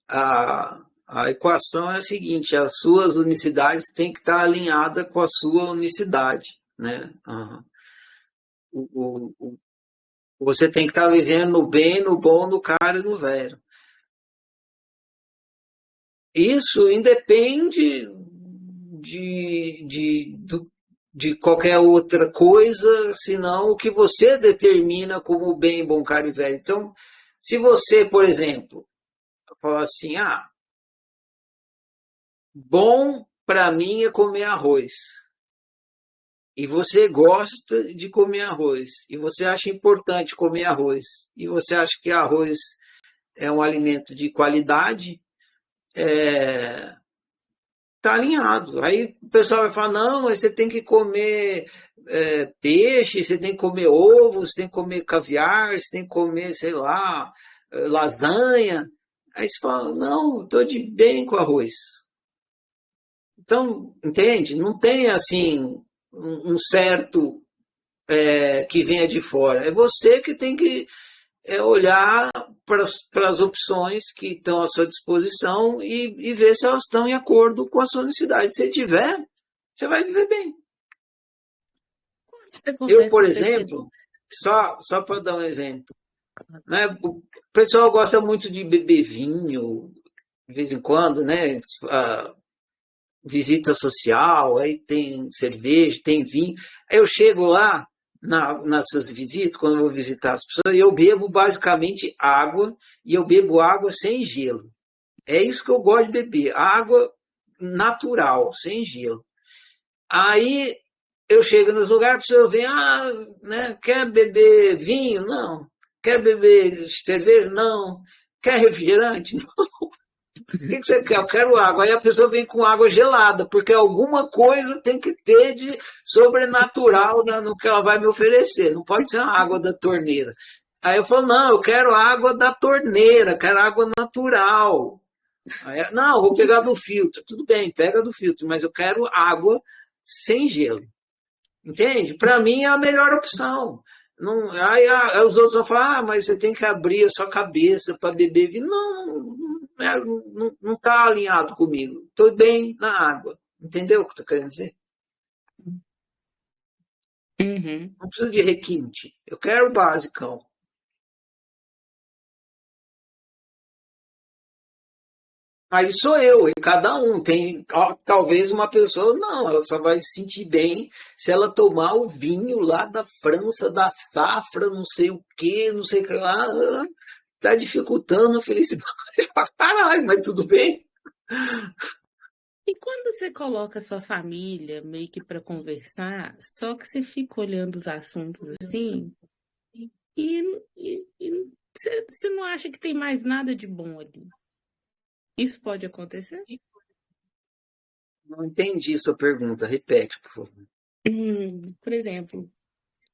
a equação é a seguinte: as suas unicidades têm que estar alinhadas com a sua unicidade, né? Você tem que estar vivendo no bem, no bom, no caro e no velho. Isso independe de qualquer outra coisa, senão o que você determina como bem, bom, caro e velho. Então, se você, por exemplo, falar assim, bom para mim é comer arroz, e você gosta de comer arroz, e você acha importante comer arroz, e você acha que arroz é um alimento de qualidade, tá alinhado. Aí o pessoal vai falar, não, mas você tem que comer peixe, você tem que comer ovo, você tem que comer caviar, você tem que comer, sei lá, lasanha. Aí você fala, não, estou de bem com arroz. Então, entende? Não tem assim um certo que venha de fora. É você que tem que olhar para as opções que estão à sua disposição e ver se elas estão em acordo com a sua necessidade. Se tiver, você vai viver bem. Você Eu, começa por a perceber. exemplo, só para dar um exemplo, né? O pessoal gosta muito de beber vinho, de vez em quando, né? Visita social, aí tem cerveja, tem vinho. Aí eu chego lá nessas visitas, quando eu vou visitar as pessoas, eu bebo basicamente água, e eu bebo água sem gelo. É isso que eu gosto de beber, água natural, sem gelo. Aí eu chego nos lugares, a pessoa vem, né, quer beber vinho? Não. Quer beber cerveja? Não. Quer refrigerante? O que você quer? Eu quero água. Aí a pessoa vem com água gelada, porque alguma coisa tem que ter de sobrenatural no que ela vai me oferecer. Não pode ser uma água da torneira. Aí eu falo, não, eu quero água da torneira, quero água natural. Aí, não, vou pegar do filtro. Tudo bem, pega do filtro, mas eu quero água sem gelo. Entende? Para mim é a melhor opção. Não, aí os outros vão falar, mas você tem que abrir a sua cabeça para beber vinho. Não está alinhado comigo. Estou bem na água. Entendeu o que estou querendo dizer? Uhum. Não preciso de requinte. Eu quero o basicão. Mas sou eu, e cada um tem. Talvez uma pessoa, não, ela só vai se sentir bem se ela tomar o vinho lá da França, da safra, não sei o que, não sei o que lá. Está dificultando a felicidade. Caralho, mas tudo bem. E quando você coloca a sua família meio que para conversar, só que você fica olhando os assuntos assim, e você não acha que tem mais nada de bom ali? Isso pode acontecer? Não entendi sua pergunta. Repete, por favor. Por exemplo,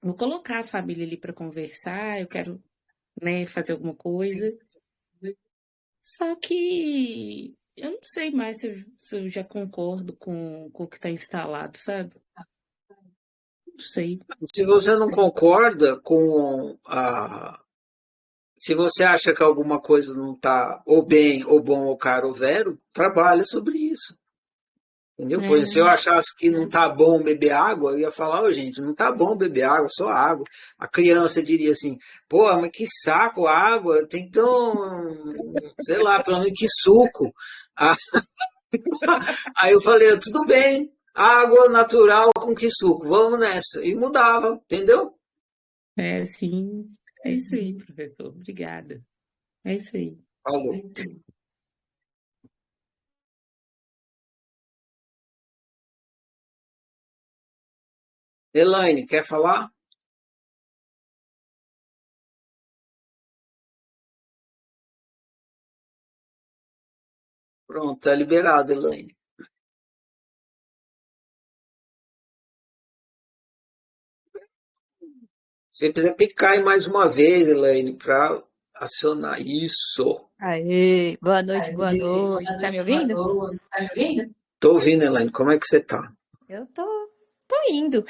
vou colocar a família ali para conversar, eu quero, né, fazer alguma coisa. Só que eu não sei mais se eu já concordo com o que está instalado, sabe? Não sei. Se você não concorda com a. Se você acha que alguma coisa não está ou bem, ou bom, ou caro, ou velho, trabalha sobre isso. Entendeu? Por exemplo, se eu É, achasse que não tá bom beber água, eu ia falar, ô gente, não tá bom beber água, só água. A criança diria assim, pô, mas que saco, água, tem que ter sei lá, pelo menos que suco. Ah, aí eu falei, tudo bem, água natural com que suco, vamos nessa. E mudava, entendeu? sim. É isso aí, professor. Obrigada. É isso aí. Falou. Elaine, quer falar? Pronto, tá liberado, Elaine. Você precisa clicar aí mais uma vez, Elaine, para acionar isso. Aê, boa noite, boa noite. Tá me ouvindo? Tô ouvindo, Elaine. Como é que você tá? Eu tô indo.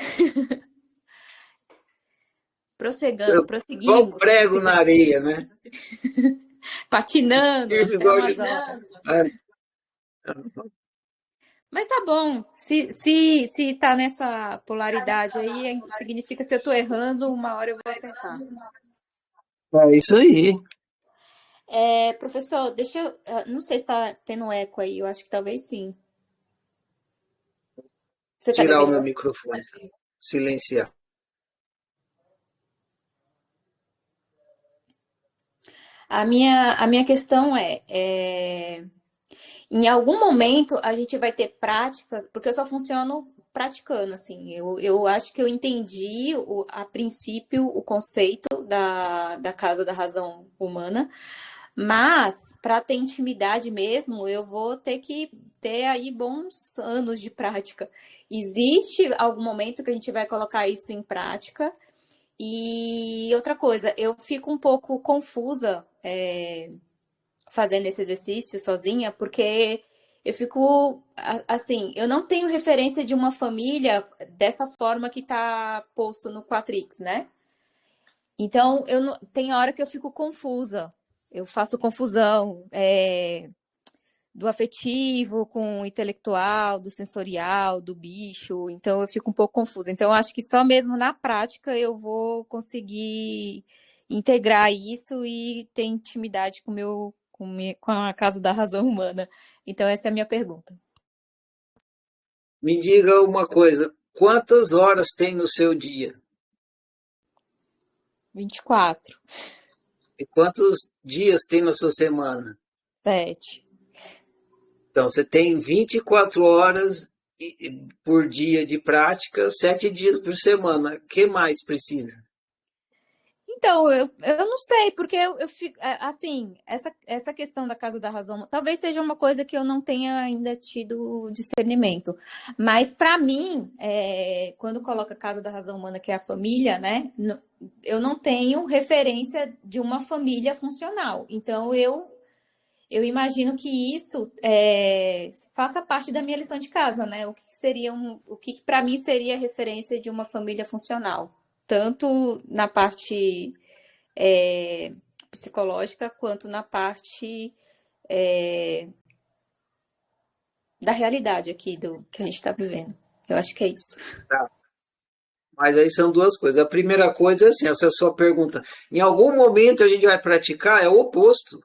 Eu, igual Prosseguimos, prego na areia, né? patinando Firme até igual umas horas. É, Mas tá bom. Se tá nessa polaridade aí, significa que se eu tô errando, uma hora eu vou acertar. é isso aí. Professor, deixa eu. Não sei se tá tendo eco aí, eu acho que talvez sim. Você tá me Tirar o ouvindo? meu microfone. Silenciar. A minha questão em algum momento a gente vai ter prática, porque eu só funciono praticando, assim. Eu acho que eu entendi a princípio o conceito da casa da razão humana, mas para ter intimidade mesmo, eu vou ter que ter aí bons anos de prática. Existe algum momento que a gente vai colocar isso em prática? E outra coisa, eu fico um pouco confusa fazendo esse exercício sozinha, porque eu fico assim, eu não tenho referência de uma família dessa forma que está posto no Quatrix, né? Então, tem hora que eu fico confusa. Eu faço confusão do afetivo com o intelectual, do sensorial, do bicho. Então, eu fico um pouco confusa. Então, eu acho que só mesmo na prática eu vou conseguir integrar isso e ter intimidade com a casa da razão humana. Então, essa é a minha pergunta. Me diga uma coisa. Quantas horas tem no seu dia? 24, E quantos dias tem na sua semana? 7. Então, você tem 24 horas por dia de prática, 7 dias por semana. O que mais precisa? Então, eu não sei, porque eu fico, assim, essa questão da Casa da Razão, talvez seja uma coisa que eu não tenha ainda tido discernimento. Mas, para mim, quando coloca a Casa da Razão Humana, que é a família, né, eu não tenho referência de uma família funcional. Então, eu imagino que isso faça parte da minha lição de casa, né? O que para mim seria referência de uma família funcional, tanto na parte psicológica quanto na parte da realidade aqui do que a gente está vivendo. Eu acho que é isso. Tá. Mas aí são duas coisas. A primeira coisa é assim, essa é a sua pergunta. Em algum momento a gente vai praticar, é o oposto.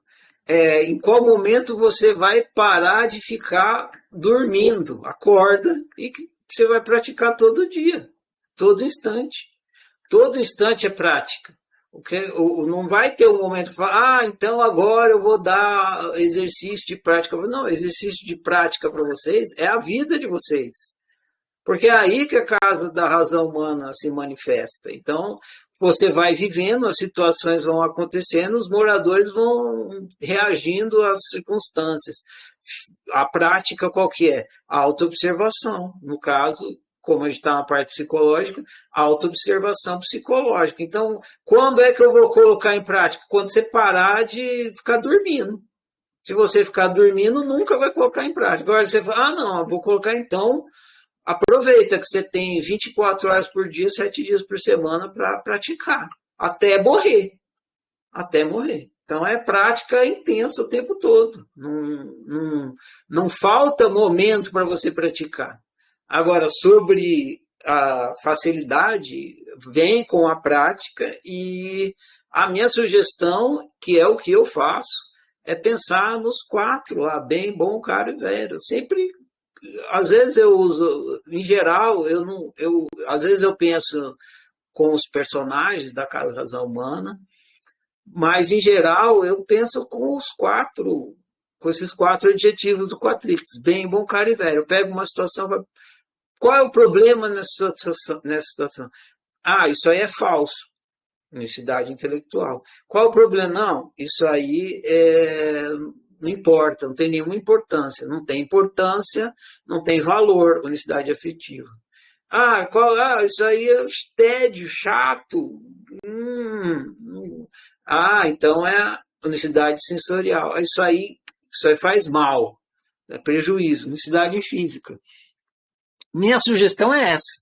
Em qual momento você vai parar de ficar dormindo? Acorda e que você vai praticar todo dia, todo instante. Todo instante é prática. Não vai ter um momento que fala, então agora eu vou dar exercício de prática. Não, exercício de prática para vocês é a vida de vocês. Porque é aí que a casa da razão humana se manifesta. Então, você vai vivendo, as situações vão acontecendo, os moradores vão reagindo às circunstâncias. A prática qual que é? A autoobservação. No caso, como a gente está na parte psicológica, a autoobservação psicológica. Então, quando é que eu vou colocar em prática? Quando você parar de ficar dormindo. Se você ficar dormindo, nunca vai colocar em prática. Agora você fala, não, eu vou colocar então. Aproveita que você tem 24 horas por dia, 7 dias por semana para praticar, até morrer. Até morrer. Então é prática intensa o tempo todo. Não falta momento para você praticar. Agora, sobre a facilidade, vem com a prática e a minha sugestão, que é o que eu faço, é pensar nos 4 lá, bem, bom, caro e velho. Sempre às vezes eu uso, em geral, às vezes eu penso com os personagens da Casa Razão Humana, mas em geral eu penso com esses 4 adjetivos do Quatrix, bem, bom, caro e velho. Eu pego uma situação, qual é o problema nessa situação? Ah, isso aí é falso, unicidade intelectual. Qual é o problema? Não, isso aí não importa, não tem nenhuma importância. Não tem importância, não tem valor, unicidade afetiva. Isso aí é tédio, chato. Então é unicidade sensorial. Isso aí faz mal, é prejuízo, unicidade física. Minha sugestão é essa.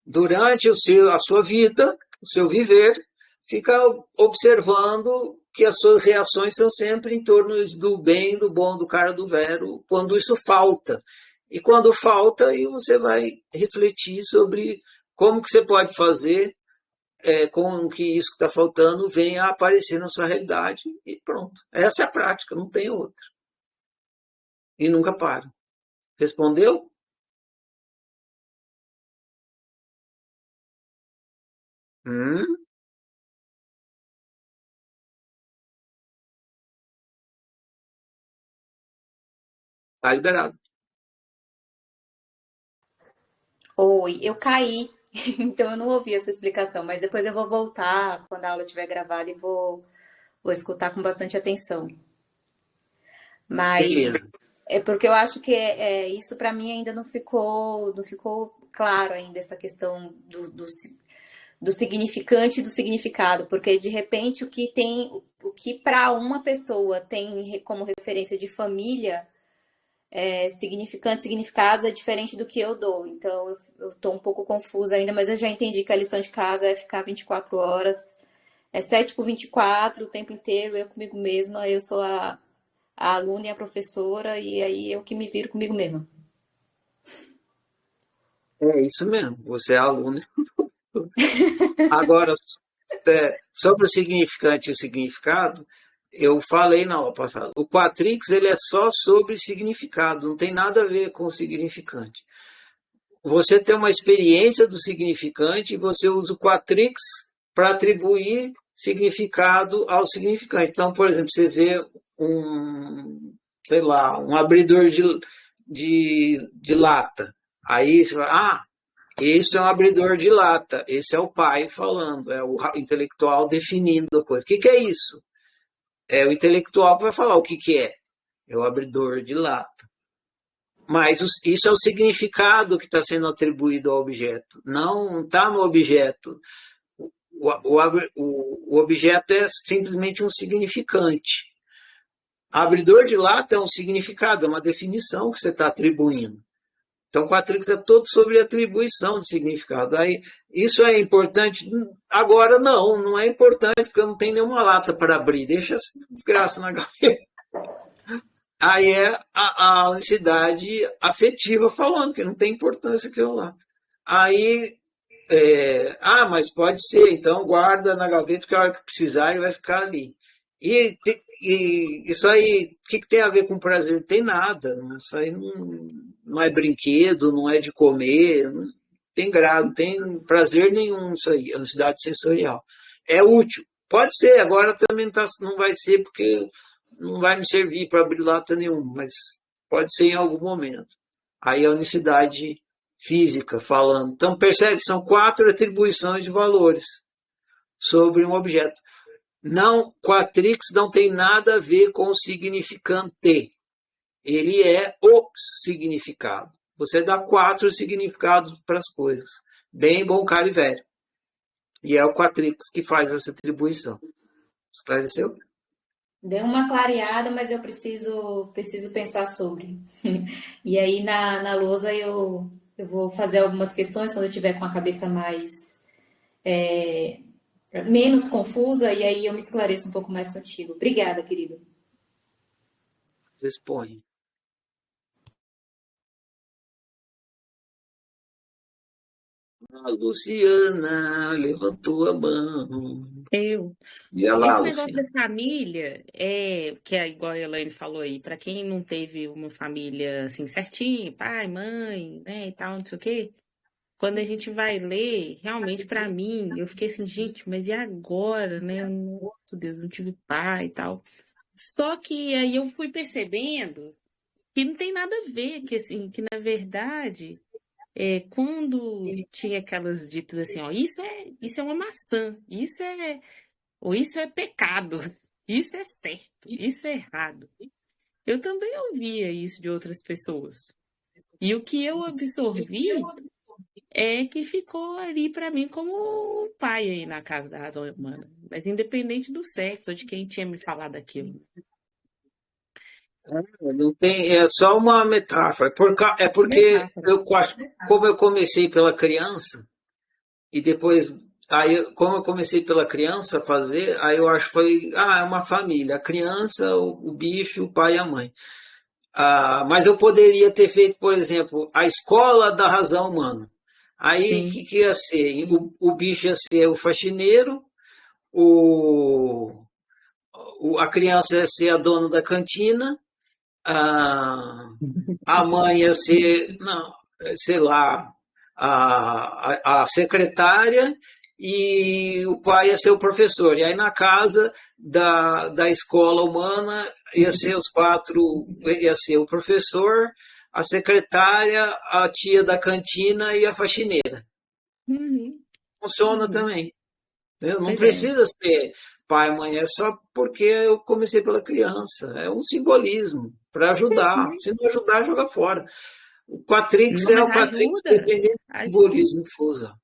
Durante a sua vida, o seu viver, fica observando que as suas reações são sempre em torno do bem, do bom, do cara, do vero, quando isso falta. E quando falta, aí você vai refletir sobre como que você pode fazer com que isso que está faltando venha a aparecer na sua realidade e pronto. Essa é a prática, não tem outra. E nunca para. Respondeu? Tá liberado. Oi, eu caí, então eu não ouvi a sua explicação, mas depois eu vou voltar quando a aula estiver gravada e vou escutar com bastante atenção. Mas Beleza. é porque eu acho que isso para mim ainda não ficou claro ainda essa questão do significante e do significado, porque de repente o que para uma pessoa tem como referência de família, significante, significados é diferente do que eu dou. Então eu tô um pouco confusa ainda, mas eu já entendi que a lição de casa é ficar 24 horas, 7 por 24 o tempo inteiro, eu comigo mesma, eu sou a aluna e a professora, e aí eu que me viro comigo mesma. É isso mesmo, você é aluno. Agora, sobre o significante e o significado, eu falei na aula passada, o Quatrix ele é só sobre significado, não tem nada a ver com o significante. Você tem uma experiência do significante e você usa o Quatrix para atribuir significado ao significante. Então, por exemplo, você vê um abridor de lata. Aí você vai, isso é um abridor de lata. Esse é o pai falando, é o intelectual definindo a coisa. O que é isso? É o intelectual que vai falar o que é. É o abridor de lata. Mas isso é o significado que está sendo atribuído ao objeto. Não está no objeto. O objeto é simplesmente um significante. Abridor de lata é um significado, é uma definição que você está atribuindo. Então, o Quatrix é todo sobre atribuição de significado. Aí, isso é importante? Agora, não é importante, porque eu não tenho nenhuma lata para abrir. Deixa essa desgraça na gaveta. Aí é a unicidade afetiva falando, que não tem importância aquilo lá. Aí, mas pode ser, então guarda na gaveta, porque a hora que precisar ele vai ficar ali. E isso aí, o que tem a ver com prazer? Tem nada. Isso aí não é brinquedo, não é de comer, não tem grado, não tem prazer nenhum isso aí, a unicidade sensorial. É útil. Pode ser, agora também não vai ser, porque não vai me servir para abrir lata nenhuma, mas pode ser em algum momento. Aí a unicidade física falando. Então, percebe, são 4 atribuições de valores sobre um objeto. Não, Quatrix não tem nada a ver com o significante. Ele é o significado. Você dá 4 significados para as coisas. Bem, bom, caro e velho. E é o Quatrix que faz essa atribuição. Esclareceu? Deu uma clareada, mas eu preciso pensar sobre. E aí na lousa eu vou fazer algumas questões quando eu tiver com a cabeça menos confusa, e aí eu me esclareço um pouco mais contigo. Obrigada, querido. Dispõe. A Luciana levantou a mão. Eu. E ela, Esse negócio Luciana. da família, que é igual a Elaine falou aí, para quem não teve uma família assim certinha, pai, mãe, né, e tal, não sei o quê, quando a gente vai ler, realmente para mim, eu fiquei assim, gente, mas e agora, né? Nossa, Deus, não tive pai e tal. Só que aí eu fui percebendo que não tem nada a ver, que assim, que na verdade, quando tinha aquelas ditas assim, ó, isso é uma maçã, ou isso é pecado, isso é certo, isso é errado. eu também ouvia isso de outras pessoas. E o que eu absorvi é que ficou ali para mim como um pai aí na casa da razão humana. Mas independente do sexo ou de quem tinha me falado aquilo. Não tem, é só uma metáfora. É porque Metáfora. como eu comecei pela criança, e depois, como eu comecei pela criança a fazer, aí eu acho que foi, é uma família, a criança, o bicho, o pai e a mãe. Mas eu poderia ter feito, por exemplo, a escola da razão humana. Aí, o Sim. que ia ser? O bicho ia ser o faxineiro, o, a criança ia ser a dona da cantina, a mãe ia ser, não, sei lá, a secretária e o pai ia ser o professor. E aí na casa da escola humana ia ser os quatro, ia ser o professor, a secretária, a tia da cantina e a faxineira. Uhum. Funciona Uhum. também. Não Pois é. precisa ser pai e mãe, é só porque eu comecei pela criança. É um simbolismo para ajudar. Se não ajudar, joga fora. O Quatrix Não, é mas o Quatrix, ajuda. dependendo do Aj- simbolismo que for usar.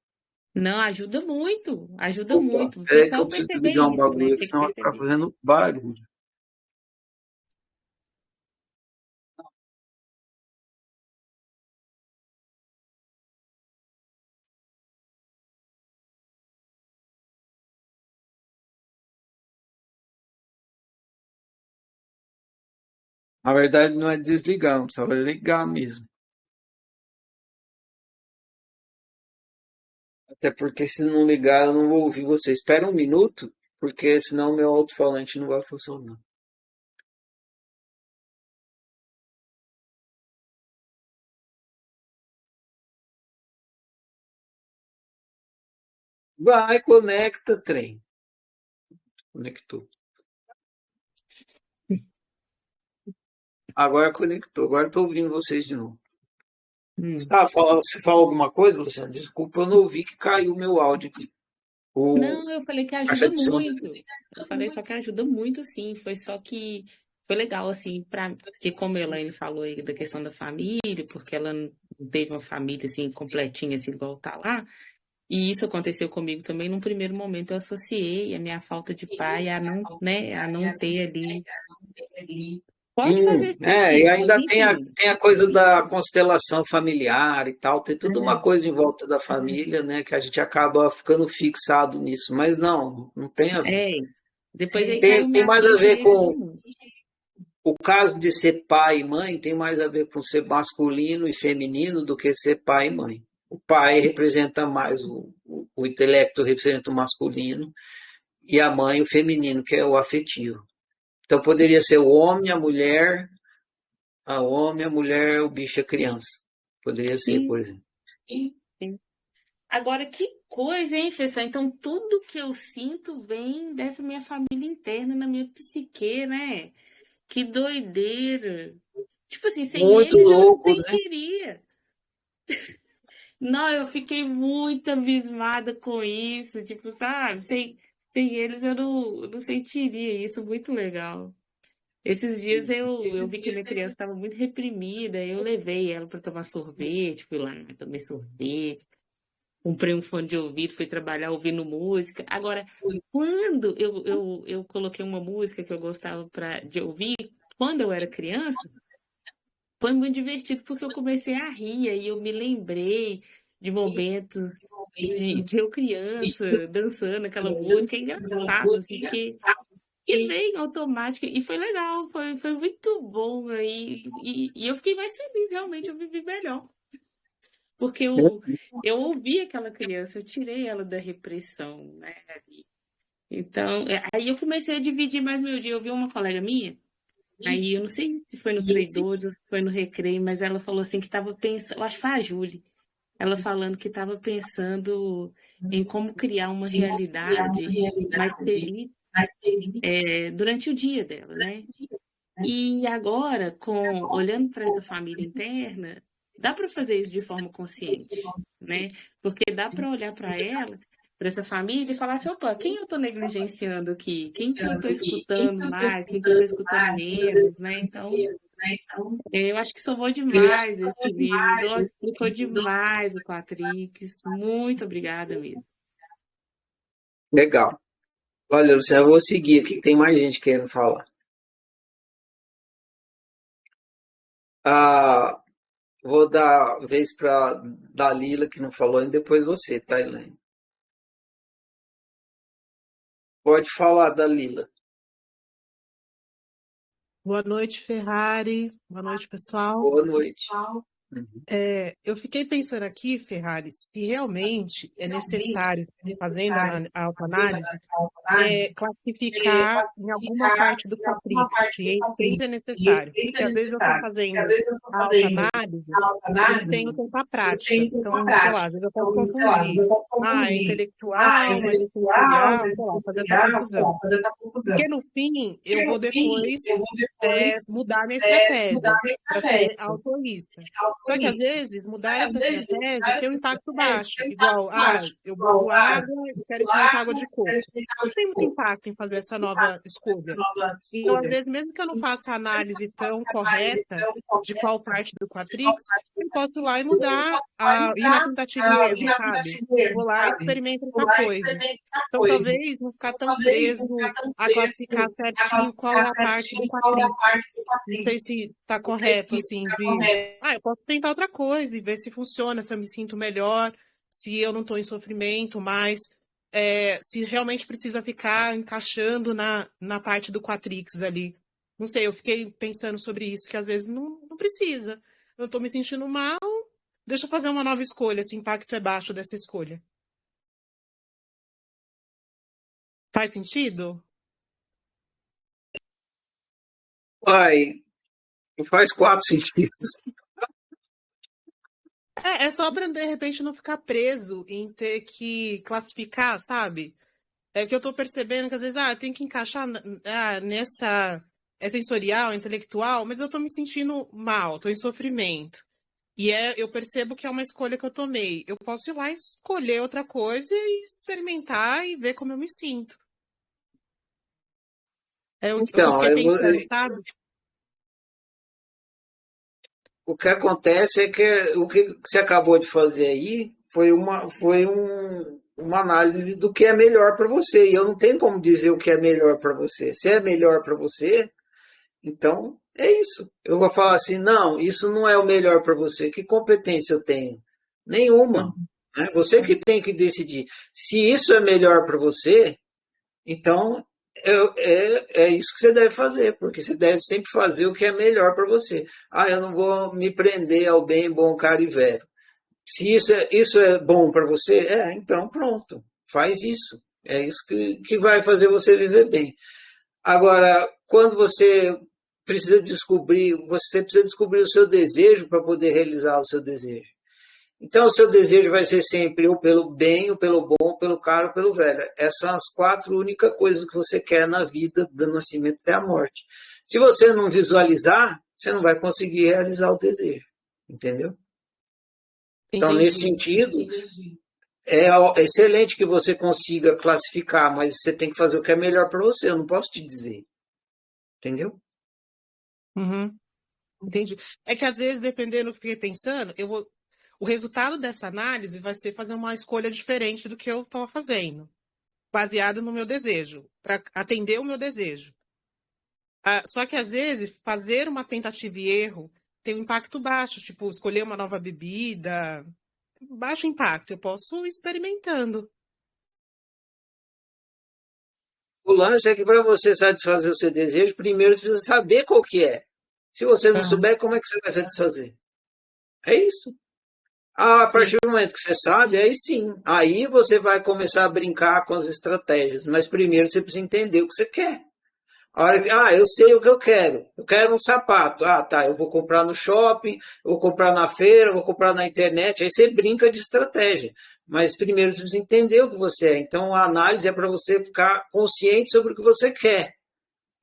Não, ajuda muito. Ajuda Opa, muito. Foi peraí que só eu eu preciso perceber desligar um isso, né? bagulho aqui, Tem que senão vai ficar perceber. fazendo barulho. Na verdade, não é desligar, não precisava ligar mesmo. Até porque se não ligar, eu não vou ouvir você. Espera um minuto, porque senão meu alto-falante não vai funcionar. Vai, conecta, trem. Conectou. Agora conectou. Agora estou ouvindo vocês de novo. Hum. Você falou alguma coisa, Luciano? Desculpa, eu não ouvi que caiu o meu áudio aqui. O Não, eu falei que caixa ajuda de som. muito. Eu falei só que ajuda muito, sim. Foi só que foi legal, assim, porque como a Elaine falou aí da questão da família, porque ela não teve uma família, assim, completinha, assim, igual tá lá. E isso aconteceu comigo também. Num primeiro momento, eu associei a minha falta de pai a não, né, a não ter ali. Pode fazer E sentido, mas ainda enfim. tem a coisa da constelação familiar e tal, tem tudo uma coisa em volta da família, né, que a gente acaba ficando fixado nisso, mas não tem a ver. É, depois aí caiu Tem minha mais a ficha ver e ajudou com muito. o caso de ser pai e mãe, tem mais a ver com ser masculino e feminino do que ser pai e mãe. O pai representa mais o intelecto, representa o masculino, e a mãe o feminino, que é o afetivo. Então poderia ser o homem, a mulher, a mulher, o bicho, a criança. Poderia ser, Sim, por exemplo. sim, sim. Agora, que coisa, hein, pessoal? Então, tudo que eu sinto vem dessa minha família interna, na minha psique, né? Que doideira. Tipo assim, sem Muito eles eu não louco, né? sentiria. Não, eu fiquei muito abismada com isso. Tipo, sabe? Sem eles eu não sentiria isso. Muito legal. Esses dias eu vi que minha criança estava muito reprimida. Eu levei ela para tomar sorvete, fui lá, tomei sorvete. Comprei um fone de ouvido, fui trabalhar ouvindo música. Agora, quando eu coloquei uma música que eu gostava de ouvir, quando eu era criança, foi muito divertido porque eu comecei a rir e eu me lembrei de momentos de eu criança dançando aquela música. É engraçado, assim, que veio automático e foi legal, foi muito bom aí. E eu fiquei mais feliz, realmente, eu vivi melhor. Porque eu ouvi aquela criança, eu tirei ela da repressão, né? Então, aí eu comecei a dividir mais meu dia. Eu vi uma colega minha, aí eu não sei se foi no treinoso, se foi no recreio, mas ela falou assim que estava pensando, eu acho que foi a Júlia, ela falando que estava pensando em como criar uma realidade mais feliz durante o dia dela, né? E agora, olhando para essa família interna, dá para fazer isso de forma consciente, né? Porque dá para olhar para ela para essa família e falar assim, opa, quem eu estou negligenciando aqui? Quem que eu estou escutando mais? Quem que eu estou escutando menos, né? Então, eu acho que somou demais esse livro. Nossa, explicou demais o Quatrix. Muito obrigada mesmo. Legal. Olha, Luciano, eu vou seguir aqui, tem mais gente querendo falar. Ah, vou dar vez para Dalila, que não falou, e depois você, tá, Elaine? Pode falar, Dalila. Boa noite, Ferrari. Boa noite, pessoal. Boa noite. Uhum. Eu fiquei pensando aqui, Ferrari, se realmente é necessário, fazendo a autoanálise, classificar em alguma parte do Quatrix, se isso é necessário. Porque às vezes eu estou fazendo a autoanálise e não tenho tanta prática. Então, sei lá, às vezes eu posso confundir. É intelectual, é sensorial, sei lá, fazer essa confusão. Porque no fim, eu vou depois mudar minha estratégia para ser autoísta. Só que às vezes mudar essa estratégia tem um impacto baixo. Igual, eu bebo água e quero experimentar água de coco. Não tem muito impacto em fazer essa nova escolha. Então, às vezes, mesmo que eu não faça a análise tão correta de qual parte do Quatrix, eu posso ir lá e mudar, ir na tentativa e erro, sabe? Vou lá e experimento outra coisa. Então, talvez não ficar tão preso a classificar certinho qual é a parte do Quatrix. Não sei se está correto, assim, eu posso tentar outra coisa e ver se funciona, se eu me sinto melhor, se eu não estou em sofrimento, mas se realmente precisa ficar encaixando na parte do Quatrix ali. Não sei, eu fiquei pensando sobre isso, que às vezes não precisa. Eu estou me sentindo mal, deixa eu fazer uma nova escolha, se o impacto é baixo dessa escolha. Faz sentido? Faz 4 sentidos. É só para, de repente, não ficar preso em ter que classificar, sabe? É que eu tô percebendo que às vezes, tem que encaixar nessa... É sensorial, intelectual, mas eu tô me sentindo mal, tô em sofrimento. E eu percebo que é uma escolha que eu tomei. Eu posso ir lá e escolher outra coisa e experimentar e ver como eu me sinto. Eu fiquei pensando, sabe? O que acontece é que o que você acabou de fazer aí foi uma análise do que é melhor para você. E eu não tenho como dizer o que é melhor para você. Se é melhor para você, então é isso. Eu vou falar assim, não, isso não é o melhor para você. Que competência eu tenho? Nenhuma. Né? Você que tem que decidir. Se isso é melhor para você, então é isso que você deve fazer, porque você deve sempre fazer o que é melhor para você. Eu não vou me prender ao bem, bom, caro e velho. Se isso é bom para você, então pronto, faz isso. É isso que vai fazer você viver bem. Agora, quando você precisa descobrir o seu desejo para poder realizar o seu desejo. Então, o seu desejo vai ser sempre ou pelo bem, ou pelo bom, ou pelo caro, ou pelo velho. Essas são as 4 únicas coisas que você quer na vida, do nascimento até a morte. Se você não visualizar, você não vai conseguir realizar o desejo. Entendeu? Então, nesse sentido, é excelente que você consiga classificar, mas você tem que fazer o que é melhor para você. Eu não posso te dizer. Entendeu? Uhum. Entendi. É que às vezes, dependendo do que eu fiquei pensando, o resultado dessa análise vai ser fazer uma escolha diferente do que eu estava fazendo, baseado no meu desejo, para atender o meu desejo. Só que às vezes, fazer uma tentativa e erro tem um impacto baixo, tipo, escolher uma nova bebida, baixo impacto, eu posso ir experimentando. O lance é que para você satisfazer o seu desejo, primeiro você precisa saber qual que é. Se você não souber, como é que você vai satisfazer? É isso. A partir do momento que você sabe, aí sim. Aí você vai começar a brincar com as estratégias. Mas primeiro você precisa entender o que você quer. A hora que, eu sei o que eu quero. Eu quero um sapato. Tá, eu vou comprar no shopping, eu vou comprar na feira, eu vou comprar na internet. Aí você brinca de estratégia. Mas primeiro você precisa entender o que você é. Então a análise é para você ficar consciente sobre o que você quer.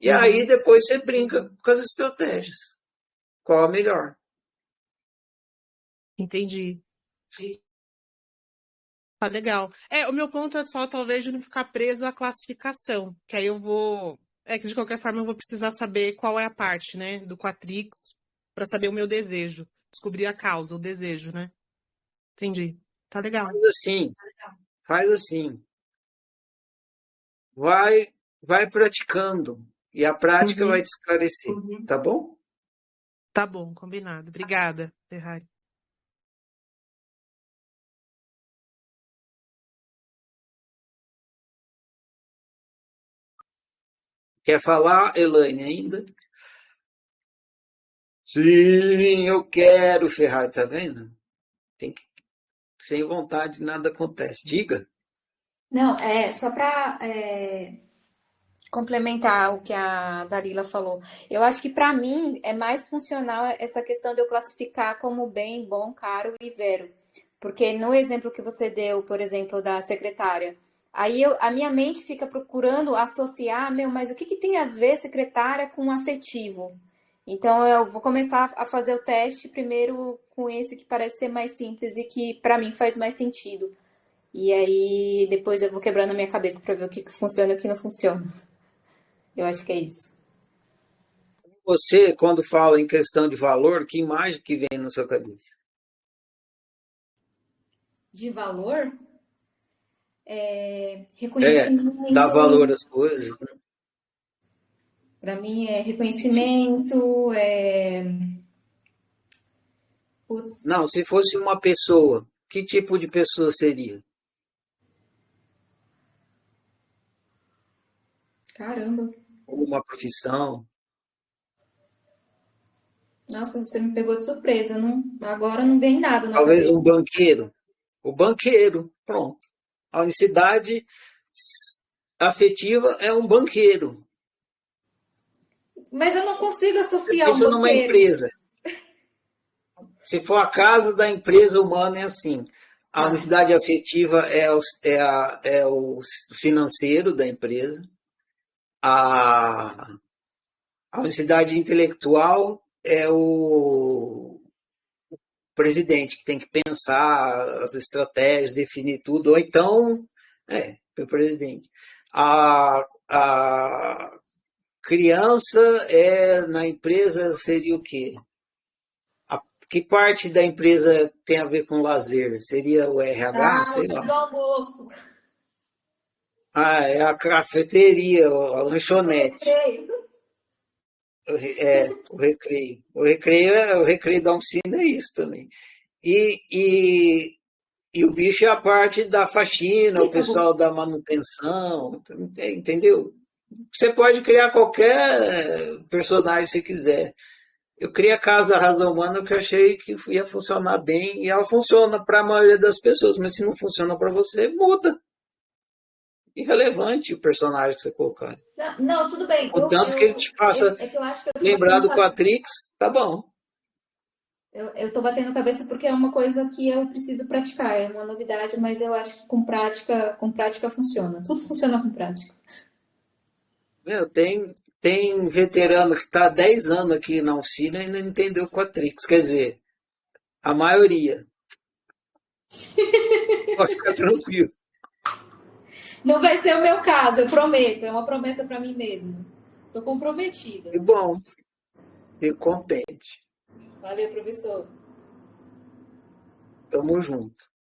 E aí depois você brinca com as estratégias. Qual a melhor? Entendi. Tá legal. O meu ponto é só talvez de não ficar preso à classificação, que aí eu vou. É que de qualquer forma eu vou precisar saber qual é a parte, né, do Quatrix, para saber o meu desejo. Descobrir a causa, o desejo, né? Entendi. Tá legal. Faz assim. Vai praticando. E a prática vai te esclarecer. Tá bom? Tá bom, combinado. Obrigada, Ferrari. Quer falar, Elaine, ainda? Sim, eu quero, Ferrari, tá vendo? Tem que, sem vontade nada acontece. Diga. Não, só para complementar o que a Dalila falou. Eu acho que para mim é mais funcional essa questão de eu classificar como bem, bom, caro e vero. Porque no exemplo que você deu, por exemplo, da secretária, aí a minha mente fica procurando associar, mas o que tem a ver secretária com afetivo? Então eu vou começar a fazer o teste primeiro com esse que parece ser mais simples e que para mim faz mais sentido. E aí depois eu vou quebrando a minha cabeça para ver o que funciona e o que não funciona. Eu acho que é isso. Você, quando fala em questão de valor, que imagem que vem na sua cabeça? De valor? Reconhecimento. Dá valor às coisas, né? Para mim é reconhecimento, Putz, Não, se fosse uma pessoa, que tipo de pessoa seria? caramba. Ou uma profissão? Nossa, você me pegou de surpresa. Agora não vem nada na Talvez cabeça. um banqueiro. O banqueiro, pronto. A unicidade afetiva é um banqueiro. Mas eu não consigo Você associar um pensa numa banqueiro. empresa. Se for a casa da empresa humana, é assim. A Tá. unicidade afetiva é o financeiro da empresa. A unicidade intelectual é o presidente, que tem que pensar as estratégias, definir tudo. Ou então, o presidente. A criança na empresa seria o quê? Que parte da empresa tem a ver com lazer? Seria o RH? Sei O lá. do almoço. É a cafeteria, a lanchonete. O recreio. O recreio da oficina é isso também. E o bicho é a parte da faxina, o pessoal da manutenção, entendeu? Você pode criar qualquer personagem se quiser. Eu criei a Casa Razão Humana que eu achei que ia funcionar bem, e ela funciona para a maioria das pessoas, mas se não funciona para você, muda. Irrelevante o personagem que você colocar. Não, tudo bem. Contanto que ele te faça É que eu acho que eu tô lembrar do batendo Quatrix, tá bom. eu tô batendo cabeça porque é uma coisa que eu preciso praticar. É uma novidade, mas eu acho que com prática funciona. Tudo funciona com prática. Tem veterano que está há 10 anos aqui na oficina e não entendeu o Quatrix. Quer dizer, a maioria. Pode ficar tranquilo. Não vai ser o meu caso, eu prometo. É uma promessa para mim mesma. Tô comprometida. Que bom. Fico contente. Valeu, professor. Tamo junto.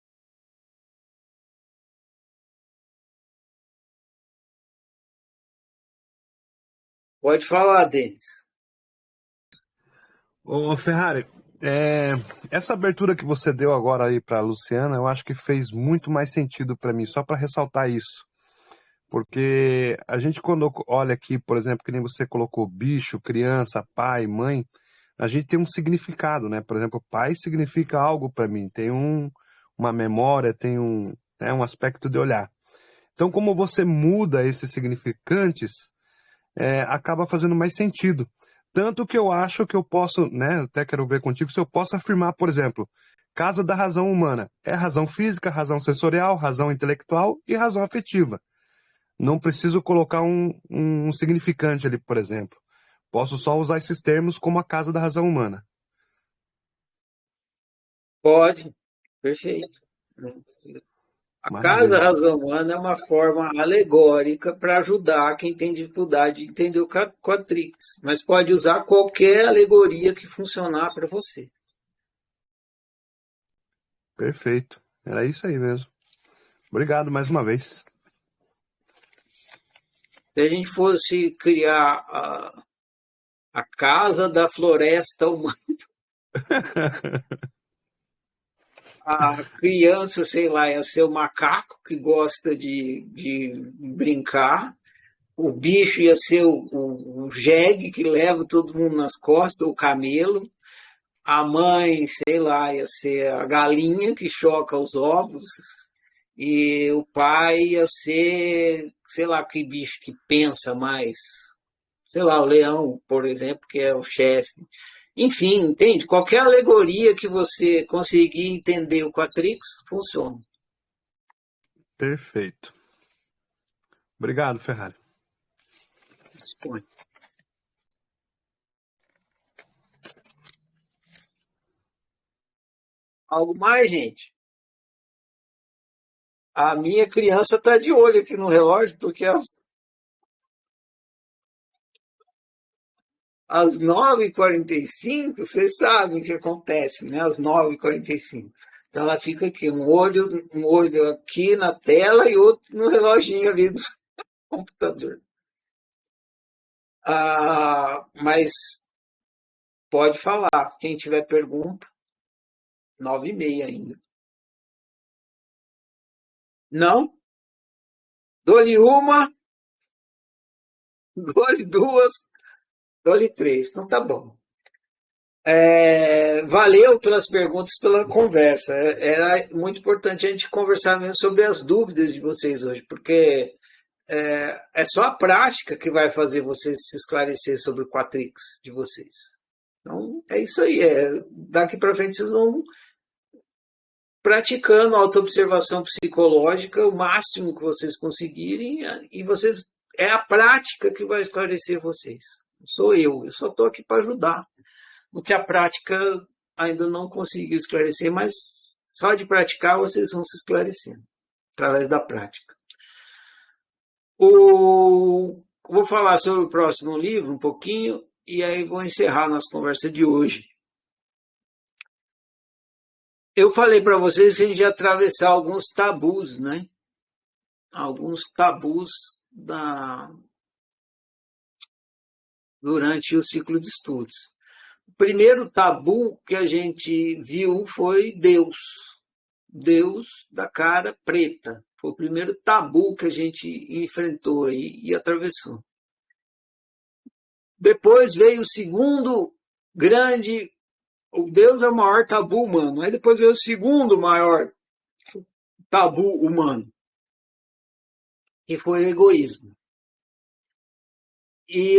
Pode falar, Denis. Ô, Ferrari, essa abertura que você deu agora aí para a Luciana, eu acho que fez muito mais sentido para mim, só para ressaltar isso. Porque a gente, quando olha aqui, por exemplo, que nem você colocou bicho, criança, pai, mãe, a gente tem um significado, né? Por exemplo, pai significa algo para mim, tem uma memória, tem um aspecto de olhar. Então, como você muda esses significantes, acaba fazendo mais sentido. Tanto que eu acho que eu posso, né? Até quero ver contigo se eu posso afirmar, por exemplo, casa da razão humana. É razão física, razão sensorial, razão intelectual e razão afetiva. Não preciso colocar um significante ali, por exemplo. Posso só usar esses termos como a casa da razão humana. Pode. Perfeito. A casa Maravilha. razão humana é uma forma alegórica para ajudar quem tem dificuldade de entender o Quatrix, mas pode usar qualquer alegoria que funcionar para você. Perfeito. Era isso aí mesmo. Obrigado mais uma vez. Se a gente fosse criar a casa da floresta humana, a criança, sei lá, ia ser o macaco que gosta de brincar, o bicho ia ser o jegue que leva todo mundo nas costas, o camelo, a mãe, sei lá, ia ser a galinha que choca os ovos, e o pai ia ser, sei lá, que bicho que pensa mais, sei lá, o leão, por exemplo, que é o chefe. Enfim, entende? Qualquer alegoria que você conseguir entender o Quatrix, funciona. Perfeito. Obrigado, Ferrari. Dispõe. Algo mais, gente? A minha criança está de olho aqui no relógio, porque às 9h45, vocês sabem o que acontece, né? Às 9h45. Então ela fica aqui, um olho aqui na tela e outro no reloginho ali do computador. Mas pode falar, quem tiver pergunta, 9h30 ainda. Não? Dou-lhe uma, dou-lhe duas, dou-lhe três. Então tá bom. Valeu pelas perguntas, pela conversa. Era muito importante a gente conversar mesmo sobre as dúvidas de vocês hoje, porque é só a prática que vai fazer vocês se esclarecer sobre o Quatrix de vocês. Então, é isso aí. Daqui para frente vocês vão praticando a autoobservação psicológica o máximo que vocês conseguirem, e vocês é a prática que vai esclarecer vocês. Não sou eu só estou aqui para ajudar no que a prática ainda não conseguiu esclarecer, mas só de praticar vocês vão se esclarecendo através da prática. Vou falar sobre o próximo livro um pouquinho e aí vou encerrar nossa conversa de hoje. Eu falei para vocês que a gente ia atravessar alguns tabus, né? Alguns tabus durante o ciclo de estudos. O primeiro tabu que a gente viu foi Deus. Deus da cara preta. Foi o primeiro tabu que a gente enfrentou e atravessou. Depois veio o segundo grande... O Deus é o maior tabu humano. Aí depois veio o segundo maior tabu humano, que foi o egoísmo. E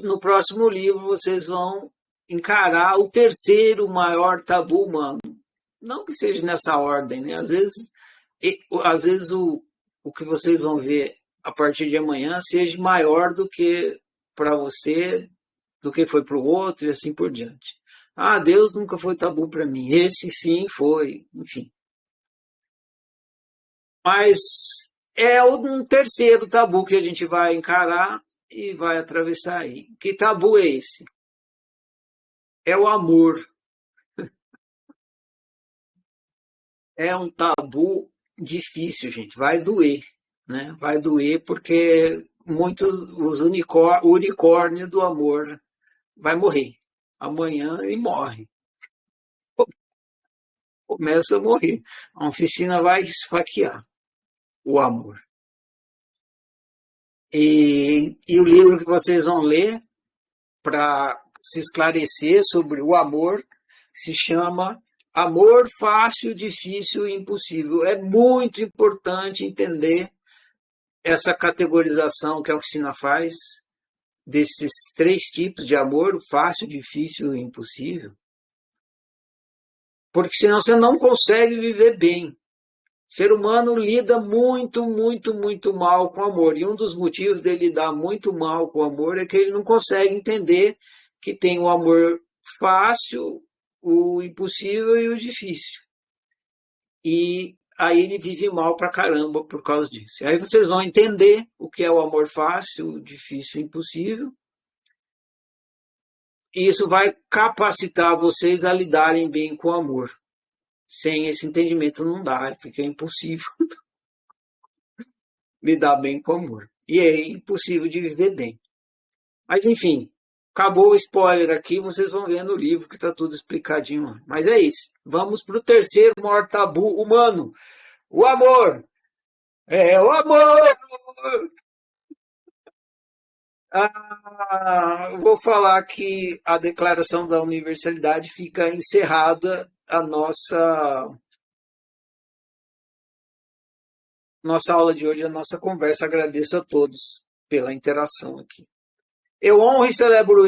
no próximo livro vocês vão encarar o terceiro maior tabu humano. Não que seja nessa ordem, né? Às vezes o que vocês vão ver a partir de amanhã seja maior do que para você, do que foi para o outro e assim por diante. Deus nunca foi tabu para mim. Esse sim foi, enfim. Mas é um terceiro tabu que a gente vai encarar e vai atravessar aí. Que tabu é esse? É o amor. É um tabu difícil, gente. Vai doer, né? Vai doer porque os unicórnio do amor vai morrer. Amanhã ele morre. Começa a morrer. A oficina vai esfaquear o amor. E o livro que vocês vão ler para se esclarecer sobre o amor se chama Amor Fácil, Difícil e Impossível. É muito importante entender essa categorização que a oficina faz desses três tipos de amor, fácil, difícil e impossível, porque senão você não consegue viver bem. O ser humano lida muito, muito, muito mal com o amor, e um dos motivos dele lidar muito mal com o amor é que ele não consegue entender que tem o amor fácil, o impossível e o difícil. E aí ele vive mal pra caramba por causa disso. Aí vocês vão entender o que é o amor fácil, difícil e impossível. E isso vai capacitar vocês a lidarem bem com o amor. Sem esse entendimento não dá, fica impossível lidar bem com o amor. E é impossível de viver bem. Mas, enfim, acabou o spoiler aqui, vocês vão ver no livro que está tudo explicadinho lá. Mas é isso. Vamos para o terceiro maior tabu humano. O amor. É o amor! Vou falar que a Declaração da Universalidade fica encerrada a nossa aula de hoje, a nossa conversa. Agradeço a todos pela interação aqui. Eu honro e celebro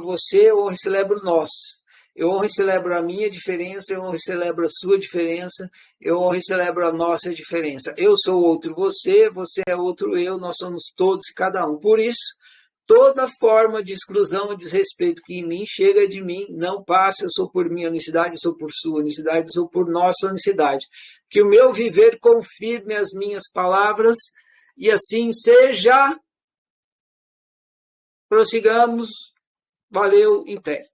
você, eu honro e celebro nós. Eu honro e celebro a minha diferença, eu honro e celebro a sua diferença, eu honro e celebro a nossa diferença. Eu sou outro você, você é outro eu, nós somos todos e cada um. Por isso, toda forma de exclusão e desrespeito que em mim chega de mim não passa. Eu sou por minha unicidade, eu sou por sua unicidade, eu sou por nossa unicidade. Que o meu viver confirme as minhas palavras e assim seja. Prossigamos. Valeu, em pé.